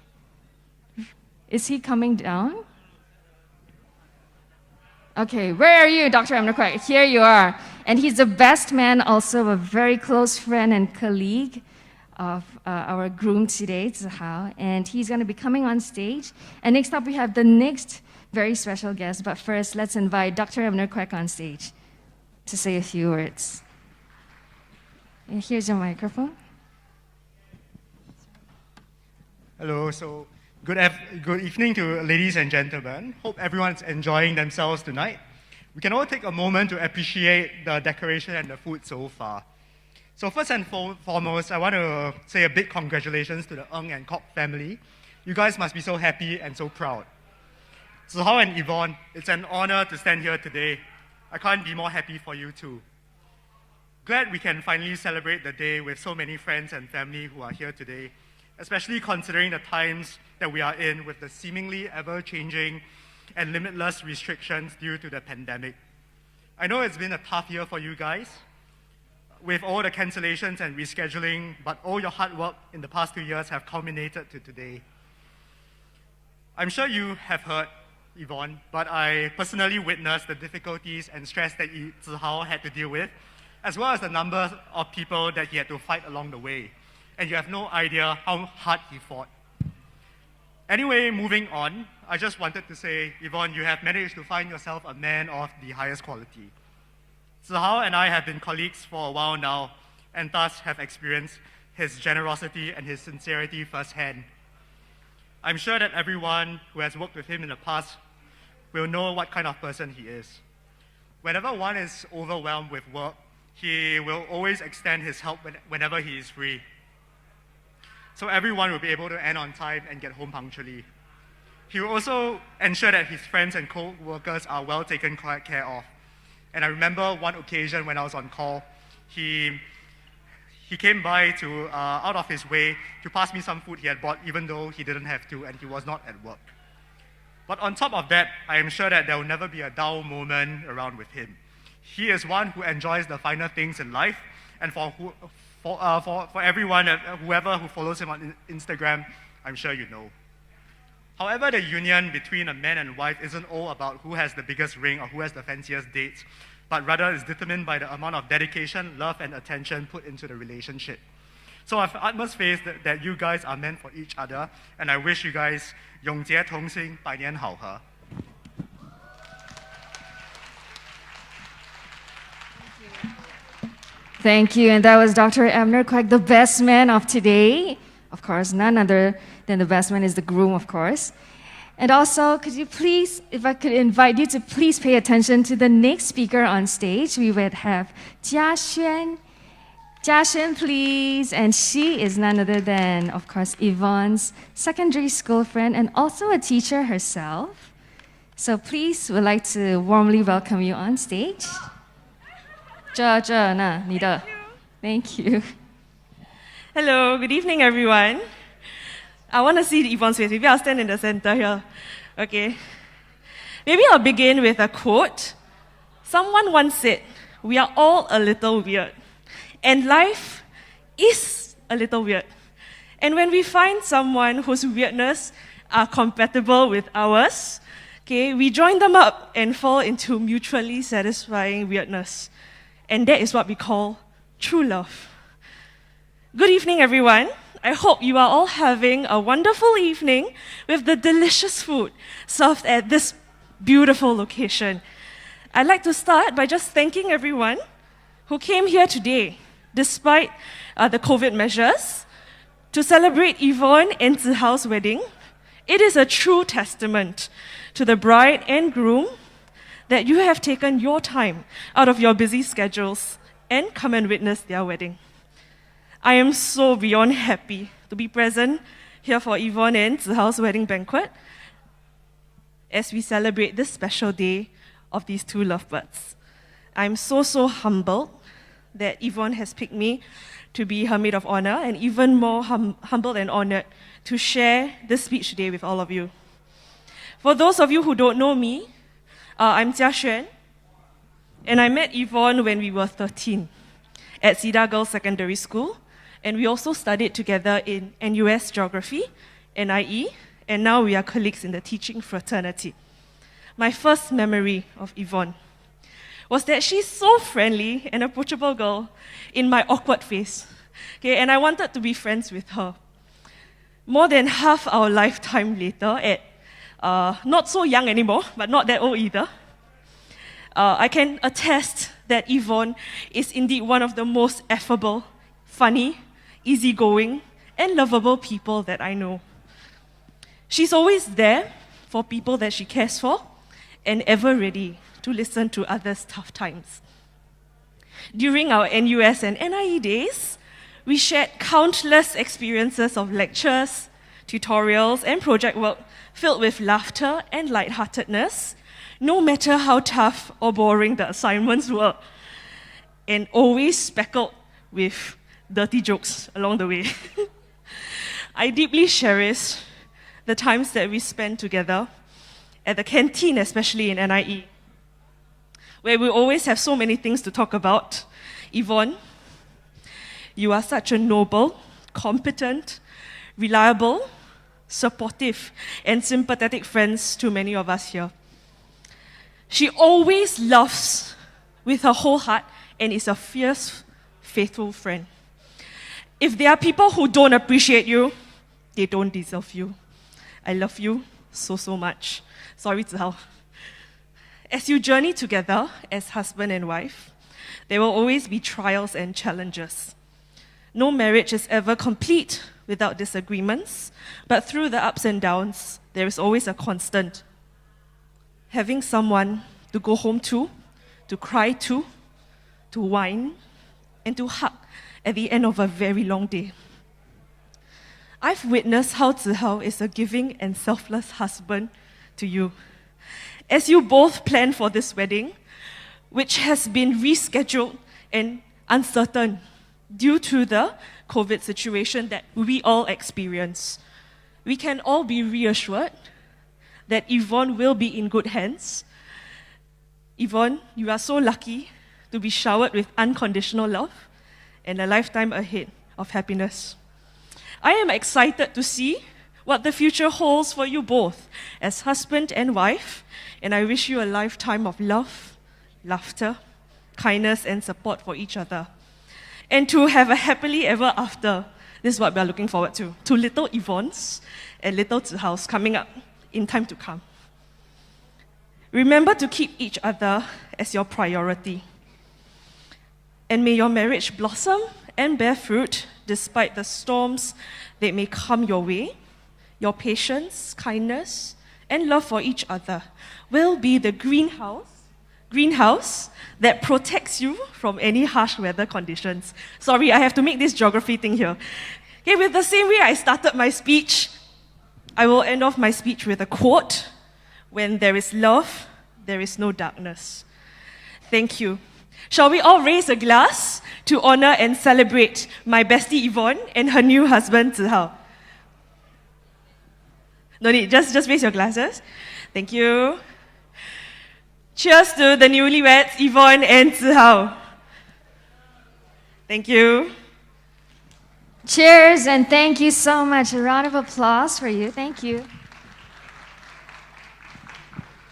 is he coming down? Okay, where are you, Dr. Ebner Kwek? Here you are. And he's the best man, also a very close friend and colleague of our groom today, Zi Hao. And he's going to be coming on stage. And next up, we have the next very special guest. But first, let's invite Dr. Ebner Kwek on stage to say a few words. And here's your microphone. Hello, so good evening to ladies and gentlemen. Hope everyone's enjoying themselves tonight. we can all take a moment to appreciate the decoration and the food so far. So first and foremost, I want to say a big congratulations to the Ng and Kok family. You guys must be so happy and so proud. Zi Hao and Yvonne, it's an honor to stand here today. I can't be more happy for you too. Glad we can finally celebrate the day with so many friends and family who are here today, especially considering the times that we are in with the seemingly ever-changing and limitless restrictions due to the pandemic. I know it's been a tough year for you guys, with all the cancellations and rescheduling, but all your hard work in the past 2 years have culminated to today. I'm sure you have heard, Yvonne, but I personally witnessed the difficulties and stress that Zi Hao had to deal with, as well as the number of people that he had to fight along the way. And you have no idea how hard he fought. Anyway, moving on, I just wanted to say, Yvonne, you have managed to find yourself a man of the highest quality. Zi Hao and I have been colleagues for a while now, and thus have experienced his generosity and his sincerity firsthand. I'm sure that everyone who has worked with him in the past will know what kind of person he is. Whenever one is overwhelmed with work, he will always extend his help whenever he is free. So everyone will be able to end on time and get home punctually. He will also ensure that his friends and co-workers are well taken care of. And I remember one occasion when I was on call, he came by to, out of his way to pass me some food he had bought, even though he didn't have to and he was not at work. But on top of that, I am sure that there will never be a dull moment around with him. He is one who enjoys the finer things in life, and for everyone, whoever who follows him on Instagram, I'm sure you know. However, the union between a man and wife isn't all about who has the biggest ring or who has the fanciest dates, but rather is determined by the amount of dedication, love, and attention put into the relationship. So I have utmost faith that you guys are meant for each other, and I wish you guys 永结同心，百年好合。Thank you. And that was Dr. Abner Quek, the best man of today. Of course, none other than the best man is the groom, of course. And also, could you please, if I could invite you to please pay attention to the next speaker on stage. We would have Jia Xuan. Jia Xuan, please. And she is none other than, of course, Yvonne's secondary school friend and also a teacher herself. So please, we'd like to warmly welcome you on stage. Thank you. Hello, good evening, everyone. I want to see Yvonne's face. Maybe I'll stand in the center here. Okay. Maybe I'll begin with a quote. Someone once said, "We are all a little weird. And life is a little weird. And when we find someone whose weirdness are compatible with ours, okay, we join them up and fall into mutually satisfying weirdness. And that is what we call true love." Good evening, everyone. I hope you are all having a wonderful evening with the delicious food served at this beautiful location. I'd like to start by just thanking everyone who came here today, despite the COVID measures, to celebrate Yvonne and Zi Hao's wedding. It is a true testament to the bride and groom that you have taken your time out of your busy schedules and come and witness their wedding. I am so beyond happy to be present here for Yvonne and Zi Hao's wedding banquet as we celebrate this special day of these two lovebirds. I'm so humbled that Yvonne has picked me to be her maid of honor, and even more humbled and honored to share this speech today with all of you. For those of you who don't know me, I'm Jia Xuan, and I met Yvonne when we were 13 at Cedar Girls Secondary School, and we also studied together in NUS Geography, NIE, and now we are colleagues in the teaching fraternity. My first memory of Yvonne was that she's so friendly and approachable girl in my awkward phase, okay, and I wanted to be friends with her. More than half our lifetime later, at not so young anymore, but not that old either, I can attest that Yvonne is indeed one of the most affable, funny, easygoing, and lovable people that I know. She's always there for people that she cares for and ever ready to listen to others' tough times. During our NUS and NIE days, we shared countless experiences of lectures, tutorials, and project work filled with laughter and lightheartedness, no matter how tough or boring the assignments were, and always speckled with dirty jokes along the way. I deeply cherish the times that we spent together at the canteen, especially in NIE, where we always have so many things to talk about. Yvonne, you are such a noble, competent, reliable, supportive, and sympathetic friend to many of us here. She always loves with her whole heart and is a fierce, faithful friend. If there are people who don't appreciate you, they don't deserve you. I love you so, so much. Sorry, Zi Hao. As you journey together as husband and wife, there will always be trials and challenges. No marriage is ever complete without disagreements, but through the ups and downs, there is always a constant. Having someone to go home to cry to whine, and to hug at the end of a very long day. I've witnessed how Zi Hao is a giving and selfless husband to you. As you both plan for this wedding, which has been rescheduled and uncertain due to the COVID situation that we all experience, we can all be reassured that Yvonne will be in good hands. Yvonne, you are so lucky to be showered with unconditional love and a lifetime ahead of happiness. I am excited to see what the future holds for you both as husband and wife, and I wish you a lifetime of love, laughter, kindness, and support for each other. And to have a happily ever after. This is what we are looking forward to. To little Yvonne's and little Zi Hao's coming up in time to come. Remember to keep each other as your priority. And may your marriage blossom and bear fruit despite the storms that may come your way. Your patience, kindness, and love for each other will be the greenhouse that protects you from any harsh weather conditions. Sorry, I have to make this geography thing here. Okay, with the same way I started my speech, I will end off my speech with a quote: "When there is love, there is no darkness." Thank you. Shall we all raise a glass to honor and celebrate my bestie Yvonne and her new husband Zi Hao? No need, just raise your glasses. Thank you. Cheers to the newlyweds, Yvonne and Zi Hao. Thank you. Cheers and thank you so much. A round of applause for you. Thank you.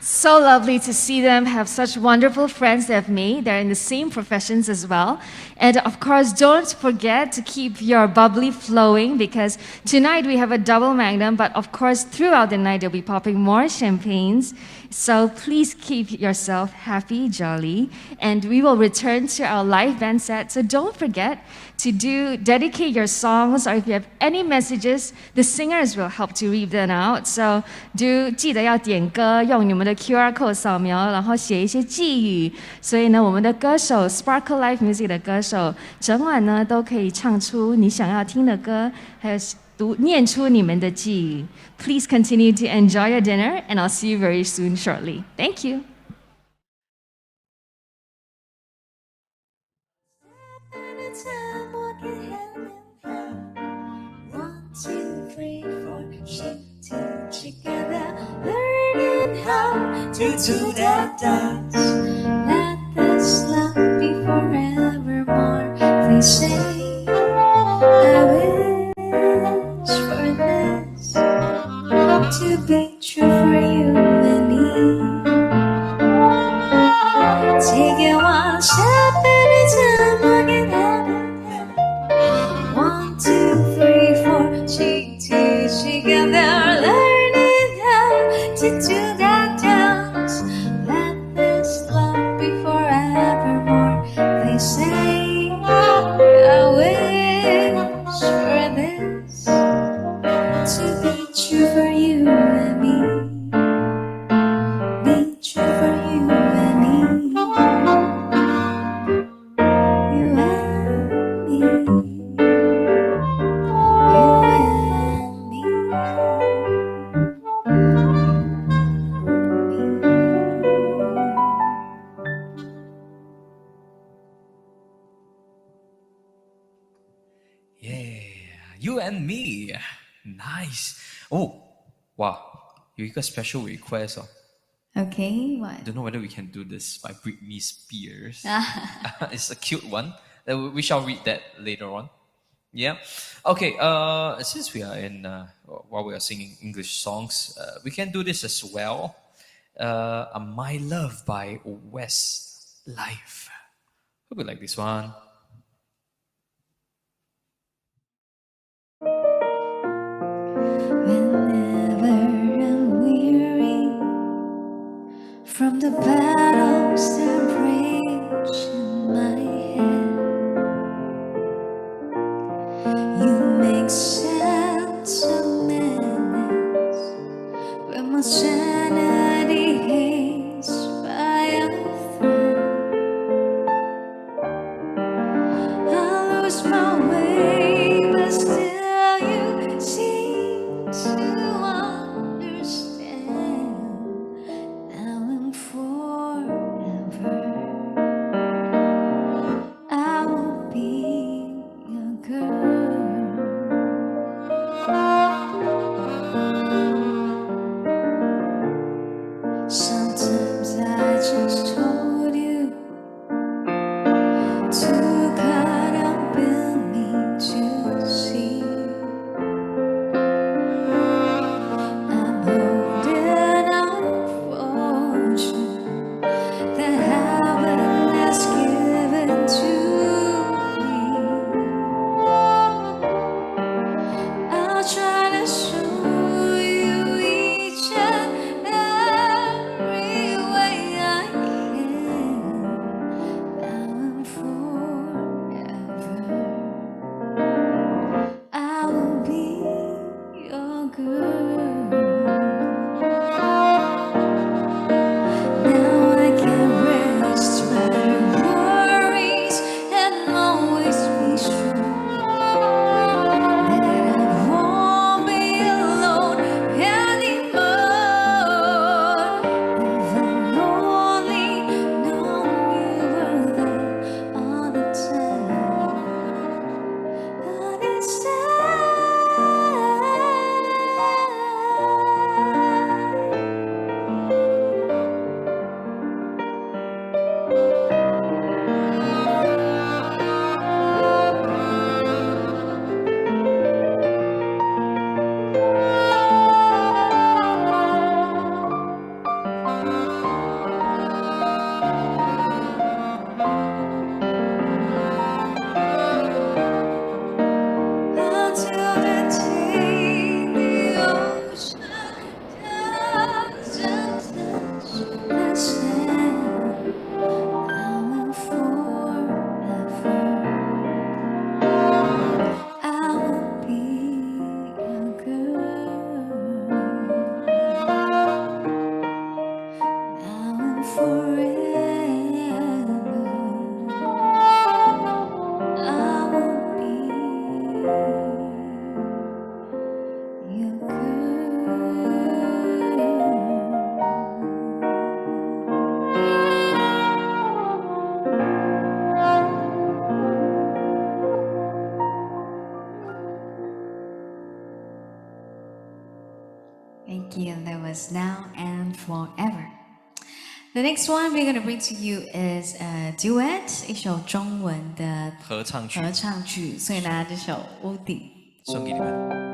So lovely to see them have such wonderful friends they've made. They're in the same professions as well. And of course, don't forget to keep your bubbly flowing because tonight we have a double magnum, but of course, throughout the night, they'll be popping more champagnes. So please keep yourself happy, jolly, and we will return to our live band set. So don't forget to dedicate your songs, or if you have any messages, the singers will help to read them out. So 记得要点歌，用你们的 QR code 扫描，然后写一些寄语。所以呢，我们的歌手 Sparkle Live Music 的歌手，整晚呢都可以唱出你想要听的歌，还有念出你们的寄语。Please continue to enjoy your dinner, and I'll see you very soon shortly. Thank you. Time walking hand in hand. 1, 2, 3, 4, shift together, learning how to do that dance. Let this love be forevermore. They say I wish for this to be true for you and me. Take it one step at a time, walking hand in hand. 1, 2, 3, 4, cheek to cheek together, learning how to do that dance. Let this love be forevermore. They say I wish for this to be true for you and me. Be true for you and me. and me. Nice. Oh, wow. 有一个 special request Okay, what? I don't know whether we can do this by Britney Spears. It's a cute one. We shall read that later on. Yeah. Okay. Since we are in while we are singing English songs, we can do this as well. My Love by Westlife. Hope you like this one. Whenever I'm weary from the battles that rage in my head, you make sense of madness when my sanity hangs by a thread. I lose my way, but still you seem to understand. Now and forever, I will be your girl. Sometimes I just told you too caught up in me to see. I'm holding out for you that heaven has given to me. I'll try to show you each and every way I can. Now and forever, I will be your girl. Now I can rest my worries and always be sure that I won't be alone anymore. If I only known you were there all the time, but instead until the day the ocean doesn't touch the sand. Now and forever, I will be your girl. Now and forever, I will be your girl. Thank you. That was Now and Forever. The next one we're going to bring to you is a duet, 一首中文的合唱曲。合唱曲，所以呢，这首《屋顶》。送给你们。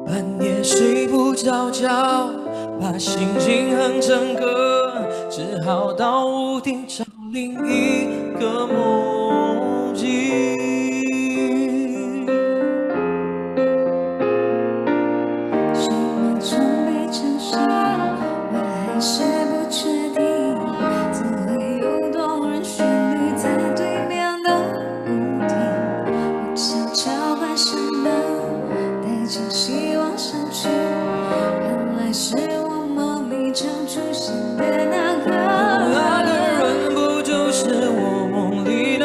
半夜睡不着觉，把心情哼成歌，只好到屋顶找另一个梦境。是我从未珍惜，我还是不确定，怎会有动人旋律在对面的屋顶？我悄悄关上门，带着希望上去，原来是我梦里常出现的那个人。那个人不就是我梦里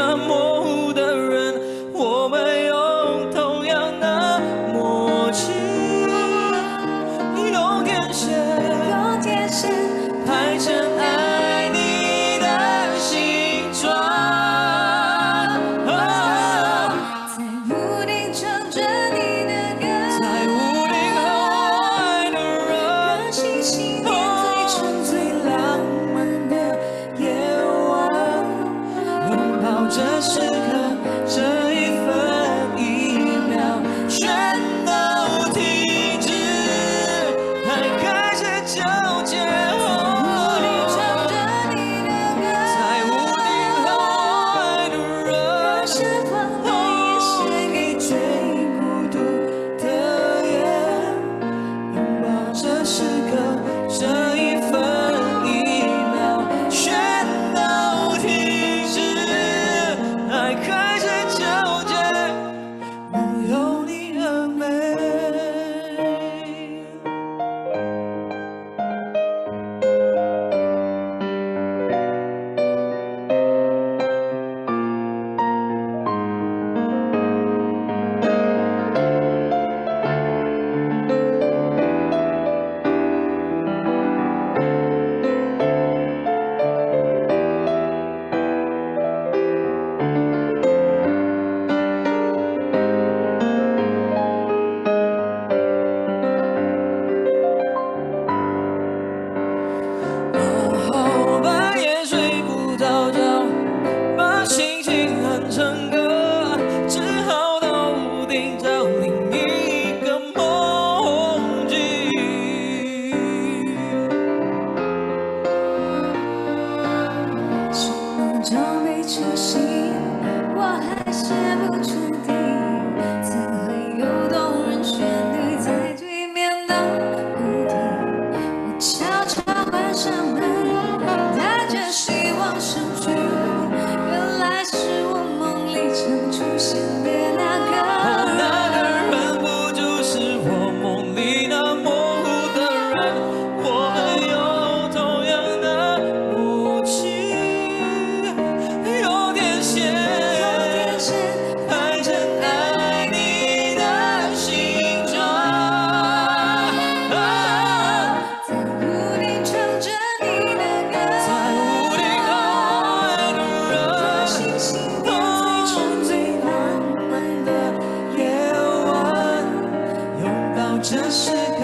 这时刻，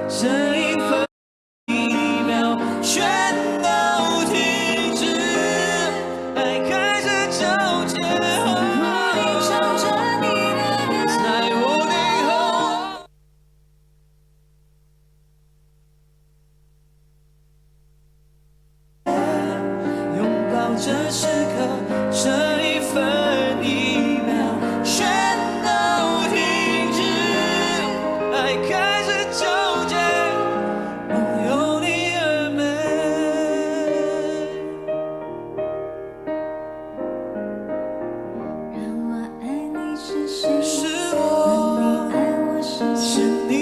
这一分一秒，全都停止，爱开始纠结，想着你的脸，在屋顶后。拥抱这时刻，这一分一秒，全都停止，爱开始纠结，梦有你而美。让我爱你是谁？是我，你爱我是是谁？你，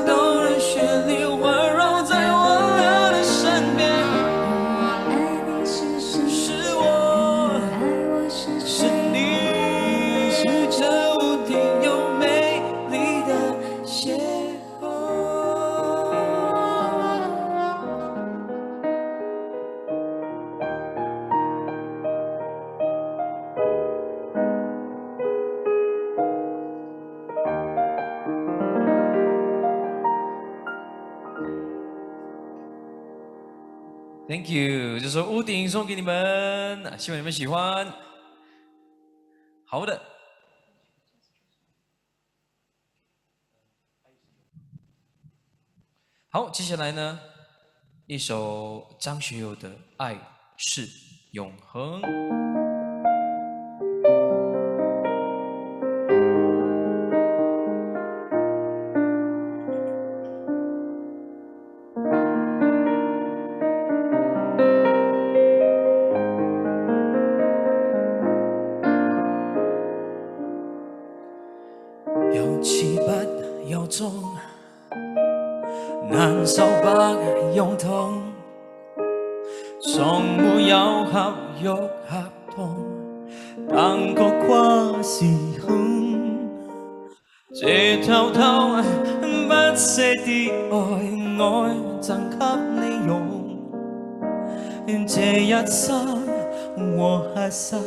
动人旋律环绕在我俩的身边。爱你是谁？是我，爱我是是谁？你，这屋顶有美丽的邂逅。Thank you，这首《屋顶》送给你们，希望你们喜欢。好的，好，接下来呢，一首张学友的《爱是永恒》。有氣不由衷，難受不用痛，從沒有合約合同，但各跨時空，這偷偷不捨的愛贈給你用，這一生和諧晒，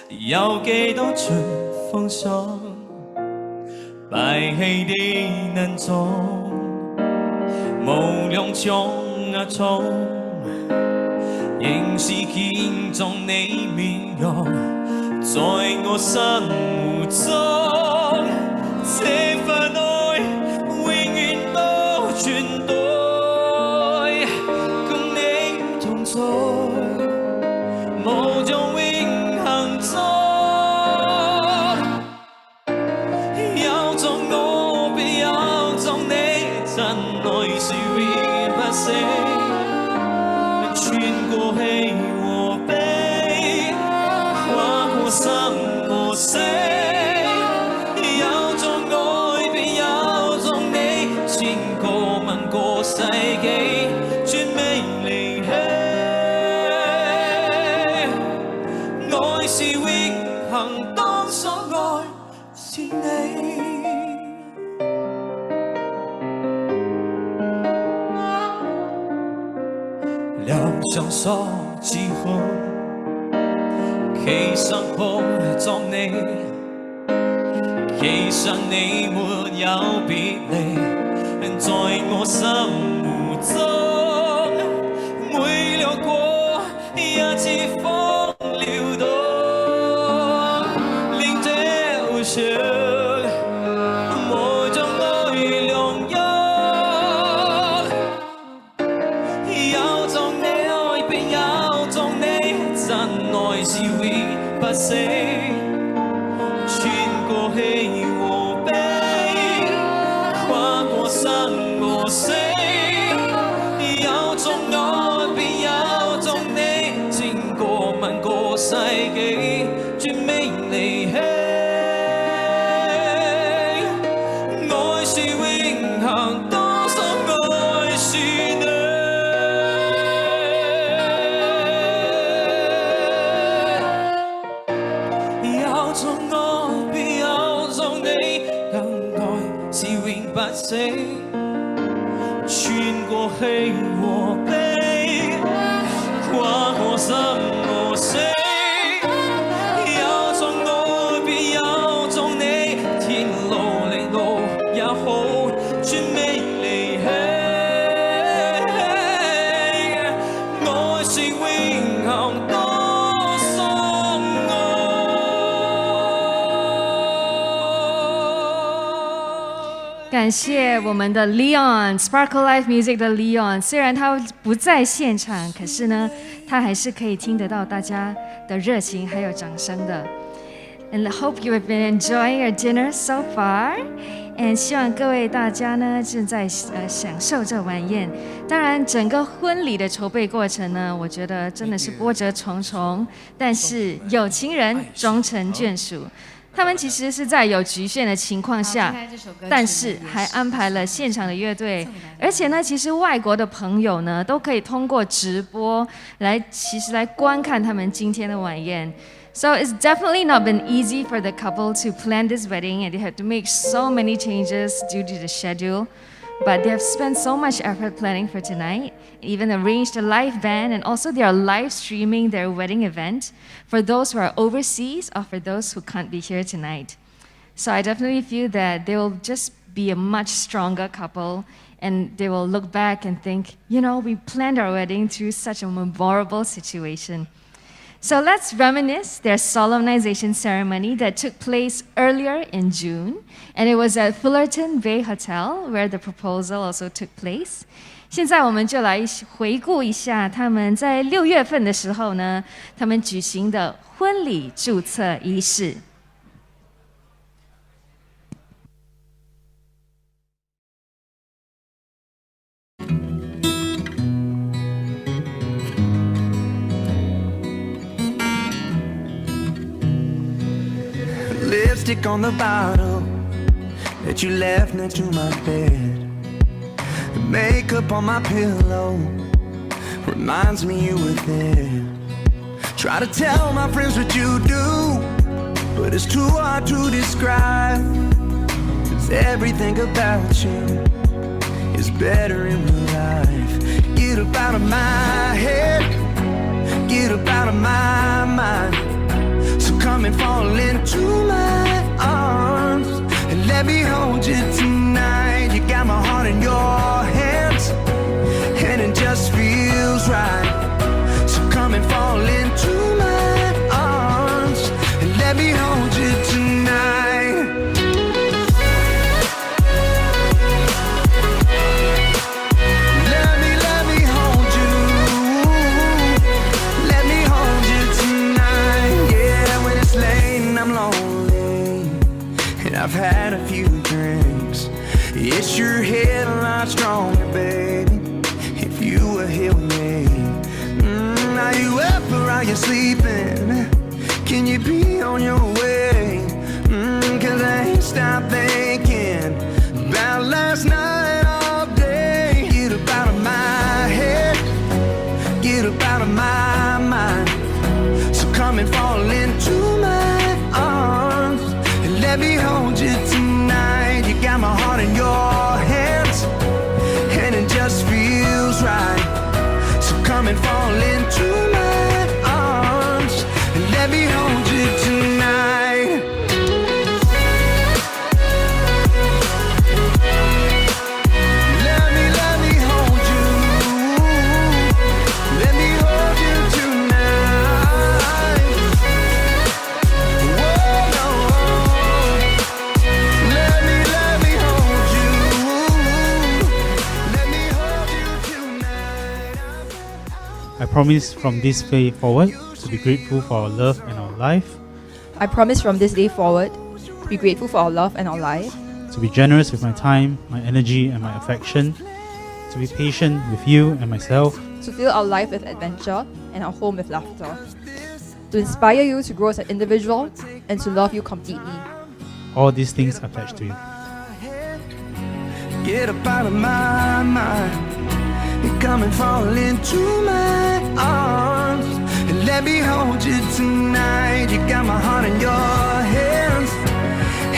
有幾多場風霜？白黑的難種，無兩種種，仍是見中你面容，在我心目中，這份愛永遠都存在，跟你同在，無盡永恆中。穿過喜和悲，跨過生和死，有種愛便有種你，千個萬個世紀，絕未離棄。愛是永恆，當所愛是你。兩雙手之後，其實抱着你，其實你沒有別離，在我心目中，每掠過一次風撩動，令這回旋。愛是永不死，穿過喜和悲，跨過生和死，有種愛便有種你，千個萬個世紀，絕未離棄。愛是永恆，多深愛是你。不死，穿過喜和悲，跨過生和死，有種愛便有種你，天路離路也可感谢我们的 Leon Sparkle Life Music 的 Leon， 虽然他不在现场，可是呢，他还是可以听得到大家的热情还有掌声的。And I hope you have been enjoying your dinner so far. And 希望各位大家呢正在享受这晚宴。当然，整个婚礼的筹备过程呢，我觉得真的是波折重重，但是有情人终成眷属。他们其实是在有局限的情况下，但是还安排了现场的乐队，而且呢，其实外国的朋友呢都可以通过直播来观看他们今天的晚宴。So it's definitely not been easy for the couple to plan this wedding, and they had to make so many changes due to the schedule. But they have spent so much effort planning for tonight, even arranged a live band, and also they are live streaming their wedding event for those who are overseas or for those who can't be here tonight. So I definitely feel that they will just be a much stronger couple, and they will look back and think, you know, we planned our wedding through such a memorable situation. So let's reminisce their solemnization ceremony that took place earlier in June, and it was at Fullerton Bay Hotel where the proposal also took place. 现在我们就来回顾一下他们在6月份的时候呢，他们举行的婚礼注册仪式。Lipstick on the bottle that you left next to my bed. The makeup on my pillow reminds me you were there. Try to tell my friends what you do, but it's too hard to describe. 'Cause everything about you is better in real life. Get up out of my head, get up out of my mind. So come and fall into my arms and let me hold you tonight. You got my heart in your hands and it just feels right. So come and fall into my arms and let me hold you tonight. Let me hold you. Let me hold you tonight. Yeah, when it's late and I'm lonely and I've had a few drinks, it's your head a lot stronger, baby, if you were here with me. Are you up or are you sleeping? Can you be on your way? 'Cause I ain't stopped thinking about last night all day. Get up out of my head, get up out of my mind. So come and fall into my arms and let me hold you tonight. You got my heart in your hands and it just feels right. So come and fall into my arms and let me hold you tonight. Let me hold you. Let me hold you tonight. Whoa, no. Let me hold you. Let me hold you tonight. I promise from this day forward to be grateful for our love and our life, I promise from this day forward to be grateful for our love and our life, to be generous with my time, my energy, and my affection, to be patient with you and myself, to fill our life with adventure and our home with laughter, to inspire you to grow as an individual and to love you completely. all these things I pledge to you. Get up out of my mind and come and fall into my arms and let me hold you tonight. You got my heart in your hands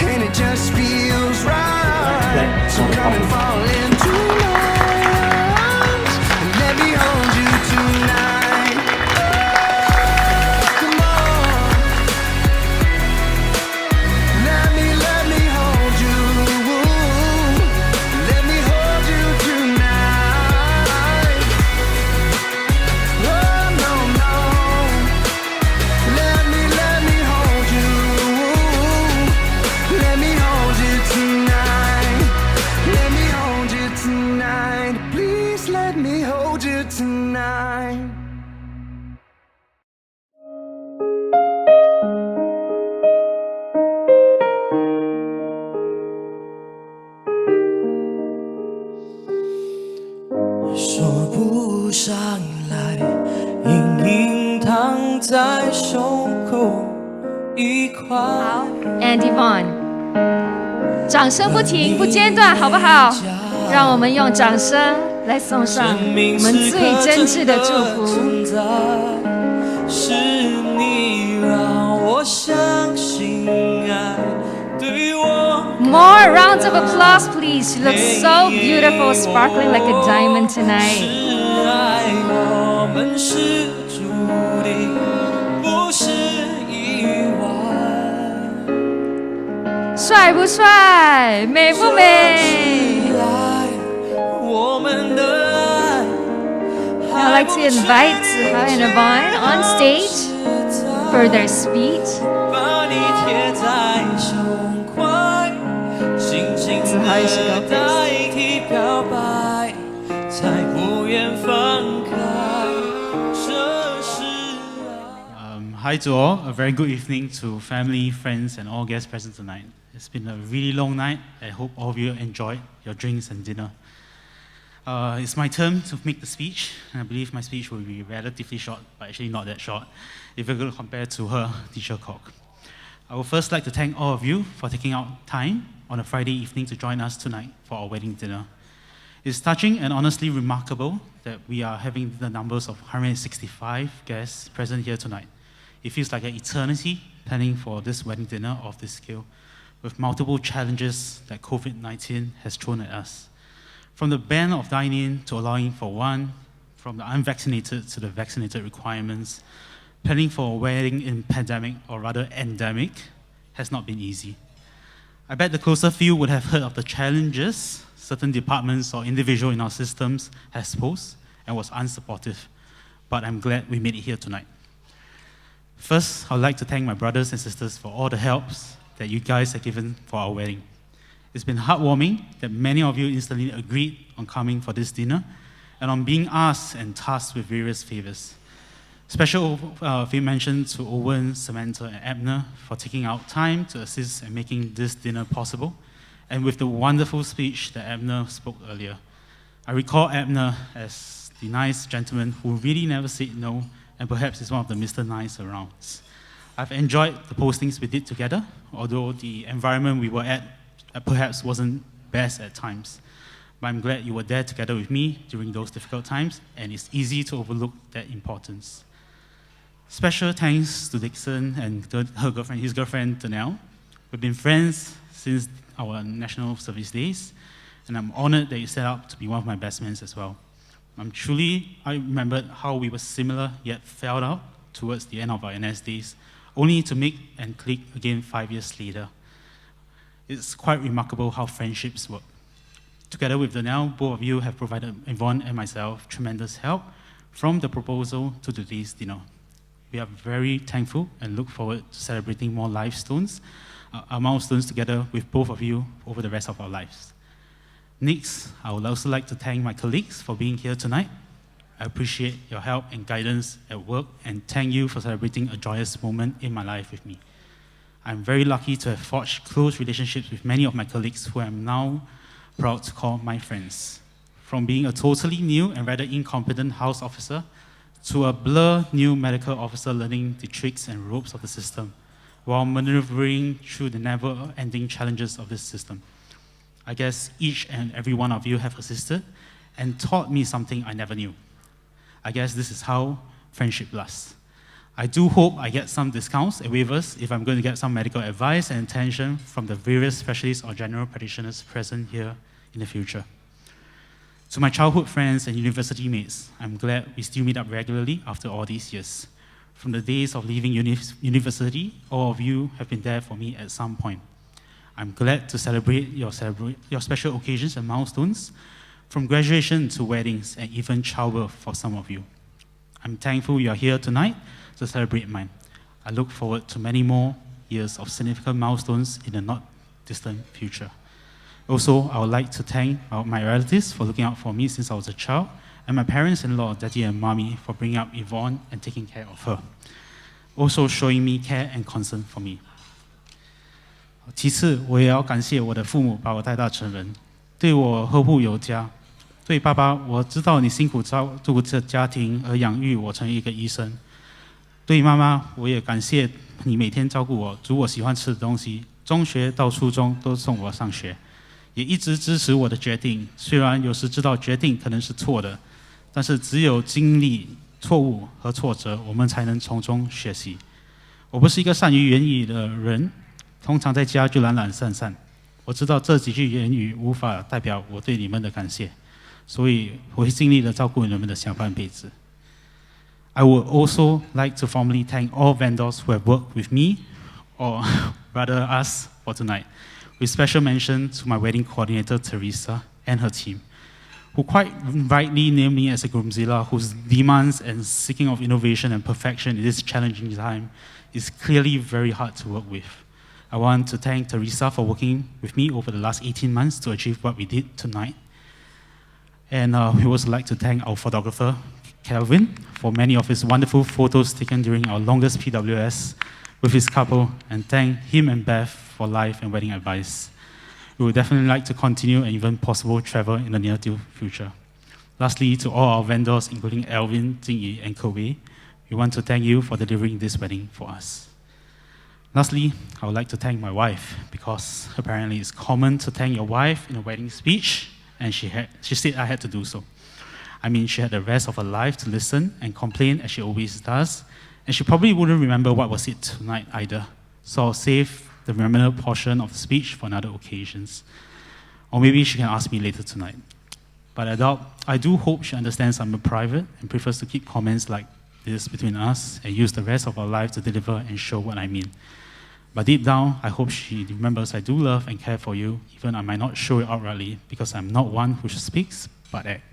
and it just feels right. So come and fall into my arms and let me hold you tonight. Come on. Let me hold you. Let me hold you tonight. Oh, no, no. Let me hold you. and Yvonne。掌声不停，不间断，好不好？让我们用掌声来送上我们最真挚的祝福。是你让我相信爱对我。More rounds of applause, please. You look so beautiful, sparkling like a diamond tonight. 是爱我们是注定，不是意外。帅不帅？美不美？我们的爱。I'd like to invite Zi Hao and Yvonne on stage for their speech. 把你贴在胸怀，紧紧地代替表白，才不愿分开。这是Hi to all, a very good evening to family, friends, and all guests present tonight. It's been a really long night. I hope all of you enjoyed your drinks and dinner. It's my turn to make the speech, and I believe my speech will be relatively short, but actually not that short, if you're going to compare to her teacher Cock. I would first like to thank all of you for taking out time on a Friday evening to join us tonight for our wedding dinner. It's touching and honestly remarkable that we are having the numbers of 165 guests present here tonight. It feels like an eternity planning for this wedding dinner of this scale, with multiple challenges that COVID-19 has thrown at us. From the ban of dining to allowing for one, from the unvaccinated to the vaccinated requirements, planning for a wedding in pandemic, or rather endemic, has not been easy. I bet the closer few would have heard of the challenges certain departments or individuals in our systems has posed and was unsupportive, but I'm glad we made it here tonight. First, I'd like to thank my brothers and sisters for all the helps that you guys have given for our wedding. It's been heartwarming that many of you instantly agreed on coming for this dinner and on being asked and tasked with various favors. Special mention to Owen, Samantha, and Abner for taking out time to assist in making this dinner possible, and with the wonderful speech that Abner spoke earlier. I recall Abner as the nice gentleman who really never said no, and perhaps is one of the Mr. Nice around. I've enjoyed the postings we did together, although the environment we were at perhaps wasn't best at times. But I'm glad you were there together with me during those difficult times, and it's easy to overlook that importance. Special thanks to Dixon and his girlfriend, Danelle. We've been friends since our national service days, and I'm honored that you set up to be one of my best men as well. I remembered how we were similar yet fell out towards the end of our NS days, only to meet and click again 5 years later. It's quite remarkable how friendships work. Together with Danelle, both of you have provided Yvonne and myself tremendous help from the proposal to today's dinner. We are very thankful and look forward to celebrating more milestones together with both of you over the rest of our lives. Next, I would also like to thank my colleagues for being here tonight. I appreciate your help and guidance at work, and thank you for celebrating a joyous moment in my life with me. I'm very lucky to have forged close relationships with many of my colleagues who I'm now proud to call my friends. From being a totally new and rather incompetent house officer to a blur new medical officer learning the tricks and ropes of the system while maneuvering through the never-ending challenges of this system. I guess each and every one of you have assisted and taught me something I never knew. I guess this is how friendship lasts. I do hope I get some discounts and waivers if I'm going to get some medical advice and attention from the various specialists or general practitioners present here in the future. To my childhood friends and university mates, I'm glad we still meet up regularly after all these years. From the days of leaving university, all of you have been there for me at some point. I'm glad to celebrate your special occasions and milestones, from graduation to weddings and even childbirth for some of you. I'm thankful you are here tonight to celebrate mine. I look forward to many more years of significant milestones in the not distant future. Also, I would like to thank my relatives for looking out for me since I was a child, and my parents-in-law, Daddy and Mommy, for bringing up Yvonne and taking care of her, also showing me care and concern for me. 其次，我也要感谢我的父母把我带大成人，对我呵护有加。对爸爸，我知道你辛苦照顾这家庭而养育我成为一个医生。对于妈妈，我也感谢你每天照顾我，煮我喜欢吃的东西，中学到初中都送我上学，也一直支持我的决定。虽然有时知道决定可能是错的，但是只有经历错误和挫折，我们才能从中学习。我不是一个善于言语的人，通常在家就懒懒散散。我知道这几句言语无法代表我对你们的感谢，所以我会尽力的照顾你们的下半辈子。I would also like to formally thank all vendors who have worked with me, or rather us, for tonight, with special mention to my wedding coordinator, Teresa, and her team, who quite rightly named me as a groomzilla whose demands and seeking of innovation and perfection in this challenging time is clearly very hard to work with. I want to thank Teresa for working with me over the last 18 months to achieve what we did tonight. And we would also like to thank our photographer, Kelvin, for many of his wonderful photos taken during our longest PWS with his couple, and thank him and Beth for life and wedding advice. We would definitely like to continue and even possible travel in the near future. Lastly, to all our vendors, including Alvin, Jingyi, and Kobe, we want to thank you for delivering this wedding for us. Lastly, I would like to thank my wife, because apparently it's common to thank your wife in a wedding speech, and she said I had to do so. I mean, she had the rest of her life to listen and complain, as she always does, and she probably wouldn't remember what was said tonight either. So I'll save the remainder portion of the speech for another occasions. Or maybe she can ask me later tonight. But I do hope she understands I'm a private and prefers to keep comments like this between us and use the rest of our life to deliver and show what I mean. But deep down, I hope she remembers I do love and care for you, even I might not show it outrightly, because I'm not one who speaks, but acts.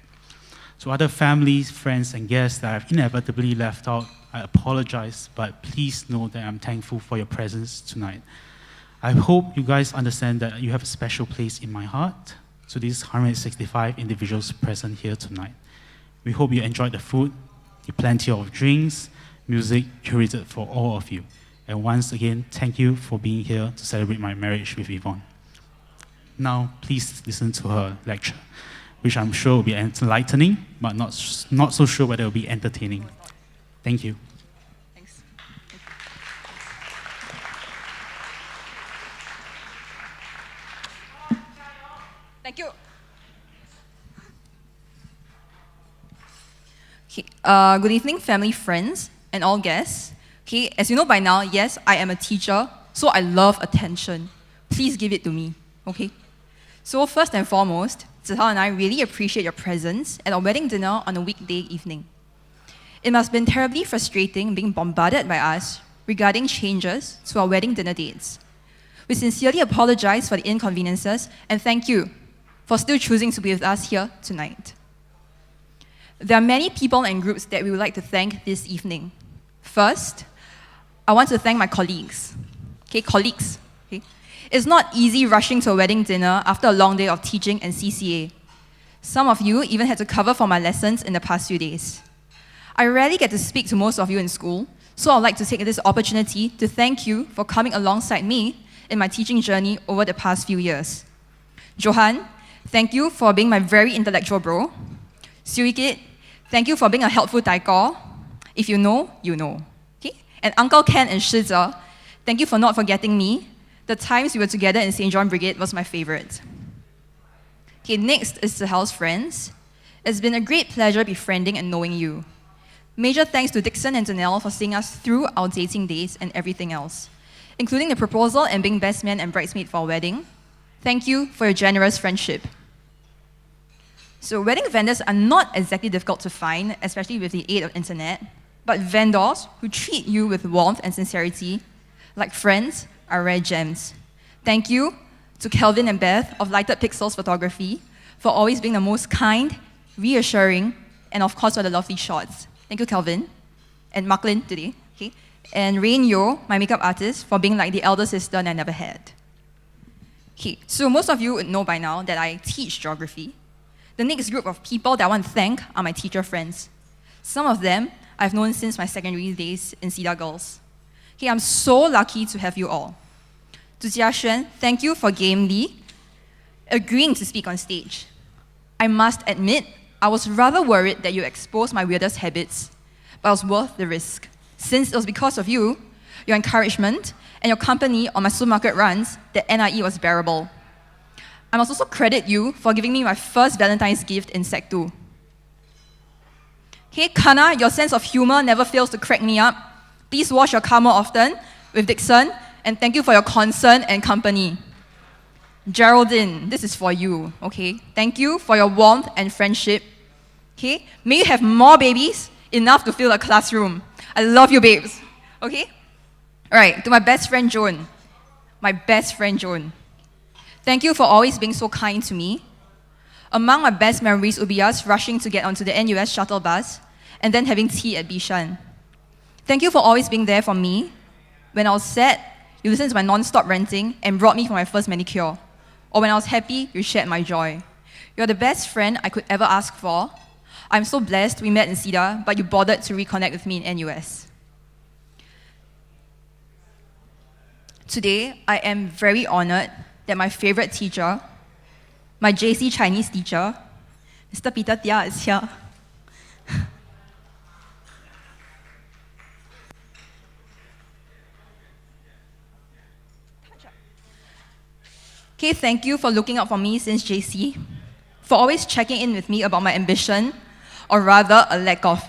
To other families, friends, and guests that I've inevitably left out, I apologize, but please know that I'm thankful for your presence tonight. I hope you guys understand that you have a special place in my heart to these 165 individuals present here tonight. We hope you enjoyed the food, the plenty of drinks, music curated for all of you. And once again, thank you for being here to celebrate my marriage with Yvonne. Now, please listen to her lecture, which I'm sure will be enlightening, but not so sure whether it will be entertaining. Thank you. Thanks. Thank you. Okay, good evening, family, friends, and all guests. Okay, as you know by now, yes, I am a teacher, so I love attention. Please give it to me, okay? So first and foremost, Zi Hao and I really appreciate your presence at our wedding dinner on a weekday evening. It must have been terribly frustrating being bombarded by us regarding changes to our wedding dinner dates. We sincerely apologize for the inconveniences and thank you for still choosing to be with us here tonight. There are many people and groups that we would like to thank this evening. First, I want to thank my colleagues. Okay, colleagues. Okay? It's not easy rushing to a wedding dinner after a long day of teaching and CCA. Some of you even had to cover for my lessons in the past few days. I rarely get to speak to most of you in school, so I'd like to take this opportunity to thank you for coming alongside me in my teaching journey over the past few years. Johan, thank you for being my very intellectual bro. Suikit, thank you for being a helpful taiko. If you know, you know. Okay? And Uncle Ken and Shiza, thank you for not forgetting me. The times we were together in St. John Brigade was my favorite. Okay, next is Zi Hao's friends. It's been a great pleasure befriending and knowing you. Major thanks to Dixon and Danelle for seeing us through our dating days and everything else, including the proposal and being best man and bridesmaid for our wedding. Thank you for your generous friendship. So wedding vendors are not exactly difficult to find, especially with the aid of internet, but vendors who treat you with warmth and sincerity, like friends, are rare gems. Thank you to Kelvin and Beth of Lighted Pixels Photography for always being the most kind, reassuring, and of course for the lovely shots. Thank you, Kelvin. And Marklin today. Okay? And Rain Yo, my makeup artist, for being like the elder sister I never had. Okay, so most of you would know by now that I teach geography. The next group of people that I want to thank are my teacher friends. Some of them I've known since my secondary days in Cedar Girls. Okay, I'm so lucky to have you all. To Jia Xuan, thank you for gamely agreeing to speak on stage. I must admit, I was rather worried that you exposed my weirdest habits, but it was worth the risk. since it was because of you, your encouragement, and your company on my supermarket runs that NIE was bearable. I must also credit you for giving me my first Valentine's gift in Sec 2. Okay, Kana, your sense of humor never fails to crack me up. Please wash your car more often with Dixon, and thank you for your concern and company. Geraldine, this is for you, okay? Thank you for your warmth and friendship. Okay? May you have more babies, enough to fill a classroom. I love you, babes. Okay? All right, to my best friend, Joan. My best friend, Joan. Thank you for always being so kind to me. Among my best memories would be us rushing to get onto the NUS shuttle bus and then having tea at Bishan. Thank you for always being there for me. When I was sad, you listened to my non-stop ranting and brought me for my first manicure. Or when I was happy, you shared my joy. You're the best friend I could ever ask for. I'm so blessed we met in Cedar, but you bothered to reconnect with me in NUS. Today, I am very honored that my favorite teacher, my JC Chinese teacher, Mr. Peter Tia, is here. Okay, thank you for looking out for me since JC, for always checking in with me about my ambition, or rather a lack of,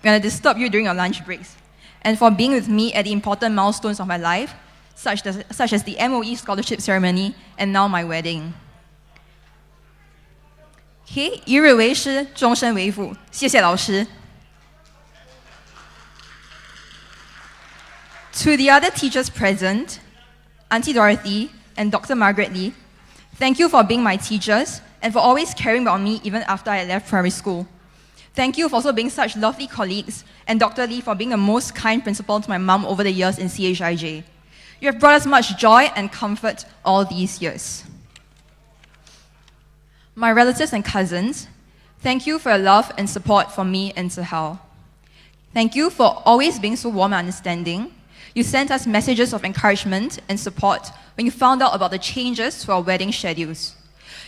when I disturb you during your lunch breaks, and for being with me at the important milestones of my life, such as the MOE scholarship ceremony and now my wedding. Okay, 一日为师，终身为父，谢谢老师。To the other teachers present, Auntie Dorothy and Dr. Margaret Lee, thank you for being my teachers and for always caring about me even after I left primary school. Thank you for also being such lovely colleagues, and Dr. Lee for being the most kind principal to my mum over the years in CHIJ. You have brought us much joy and comfort all these years. My relatives and cousins, thank you for your love and support for me and Zi Hao. Thank you for always being so warm and understanding. You sent us messages of encouragement and support when you found out about the changes to our wedding schedules.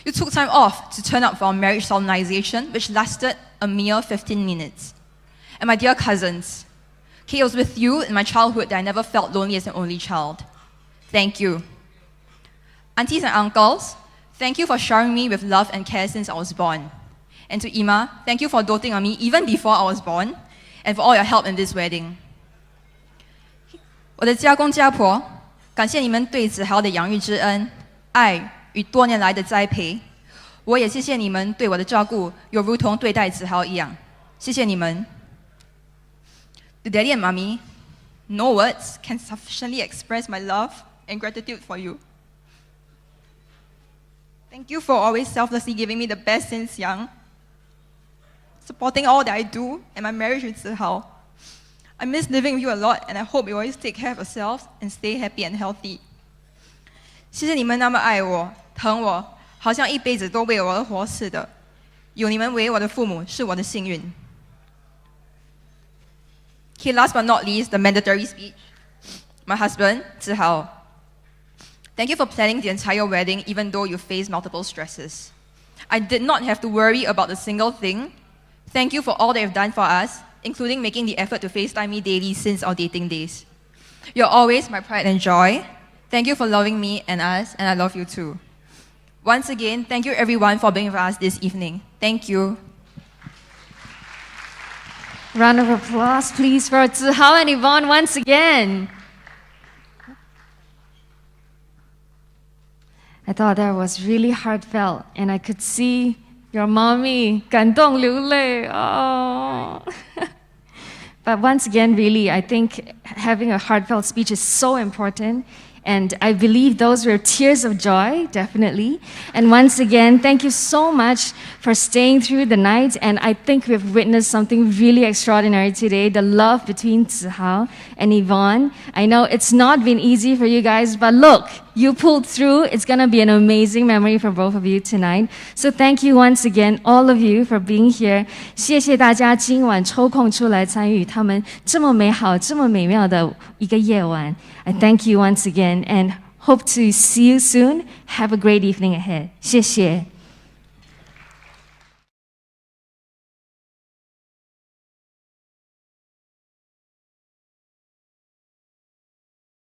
You took time off to turn up for our marriage solemnization, which lasted a mere 15 minutes. And my dear cousins, it was with you in my childhood that I never felt lonely as an only child. Thank you. Aunties and uncles, thank you for showering me with love and care since I was born. And to Ima, thank you for doting on me even before I was born, and for all your help in this wedding. 我的家公家婆，感谢你们对子豪的养育之恩、爱与多年来的栽培。我也谢谢你们对我的照顾，有如同对待子豪一样。谢谢你们。To Daddy and Mommy, no words can sufficiently express my love and gratitude for you. Thank you for always selflessly giving me the best since young, supporting all that I do and my marriage with Zi Hao. I miss living with you a lot, and I hope you always take care of yourselves and stay happy and healthy. 谢谢你们那么爱我、疼我，好像一辈子都为我而活似的。有你们为我的父母是我的幸运。Okay, last but not least, the mandatory speech. My husband, Zi Hao. Thank you for planning the entire wedding, even though you faced multiple stresses. I did not have to worry about a single thing. Thank you for all that you've done for us, including making the effort to FaceTime me daily since our dating days. You're always my pride and joy. Thank you for loving me and us, and I love you too. Once again, thank you everyone for being with us this evening. Thank you. Round of applause, please, for Zi Hao and Yvonne once again. I thought that was really heartfelt, and I could see your mommy 感动流泪. Oh. But once again, really, I think having a heartfelt speech is so important. And I believe those were tears of joy, definitely. And once again, thank you so much for staying through the night. And I think we've witnessed something really extraordinary today, the love between Zi Hao and Yvonne. I know it's not been easy for you guys, but look, you pulled through. It's going to be an amazing memory for both of you tonight. So thank you once again, all of you, for being here. 谢谢大家今晚抽空出来参与他们这么美好、这么美妙的一个夜晚。I thank you once again and hope to see you soon. Have a great evening ahead. 谢谢。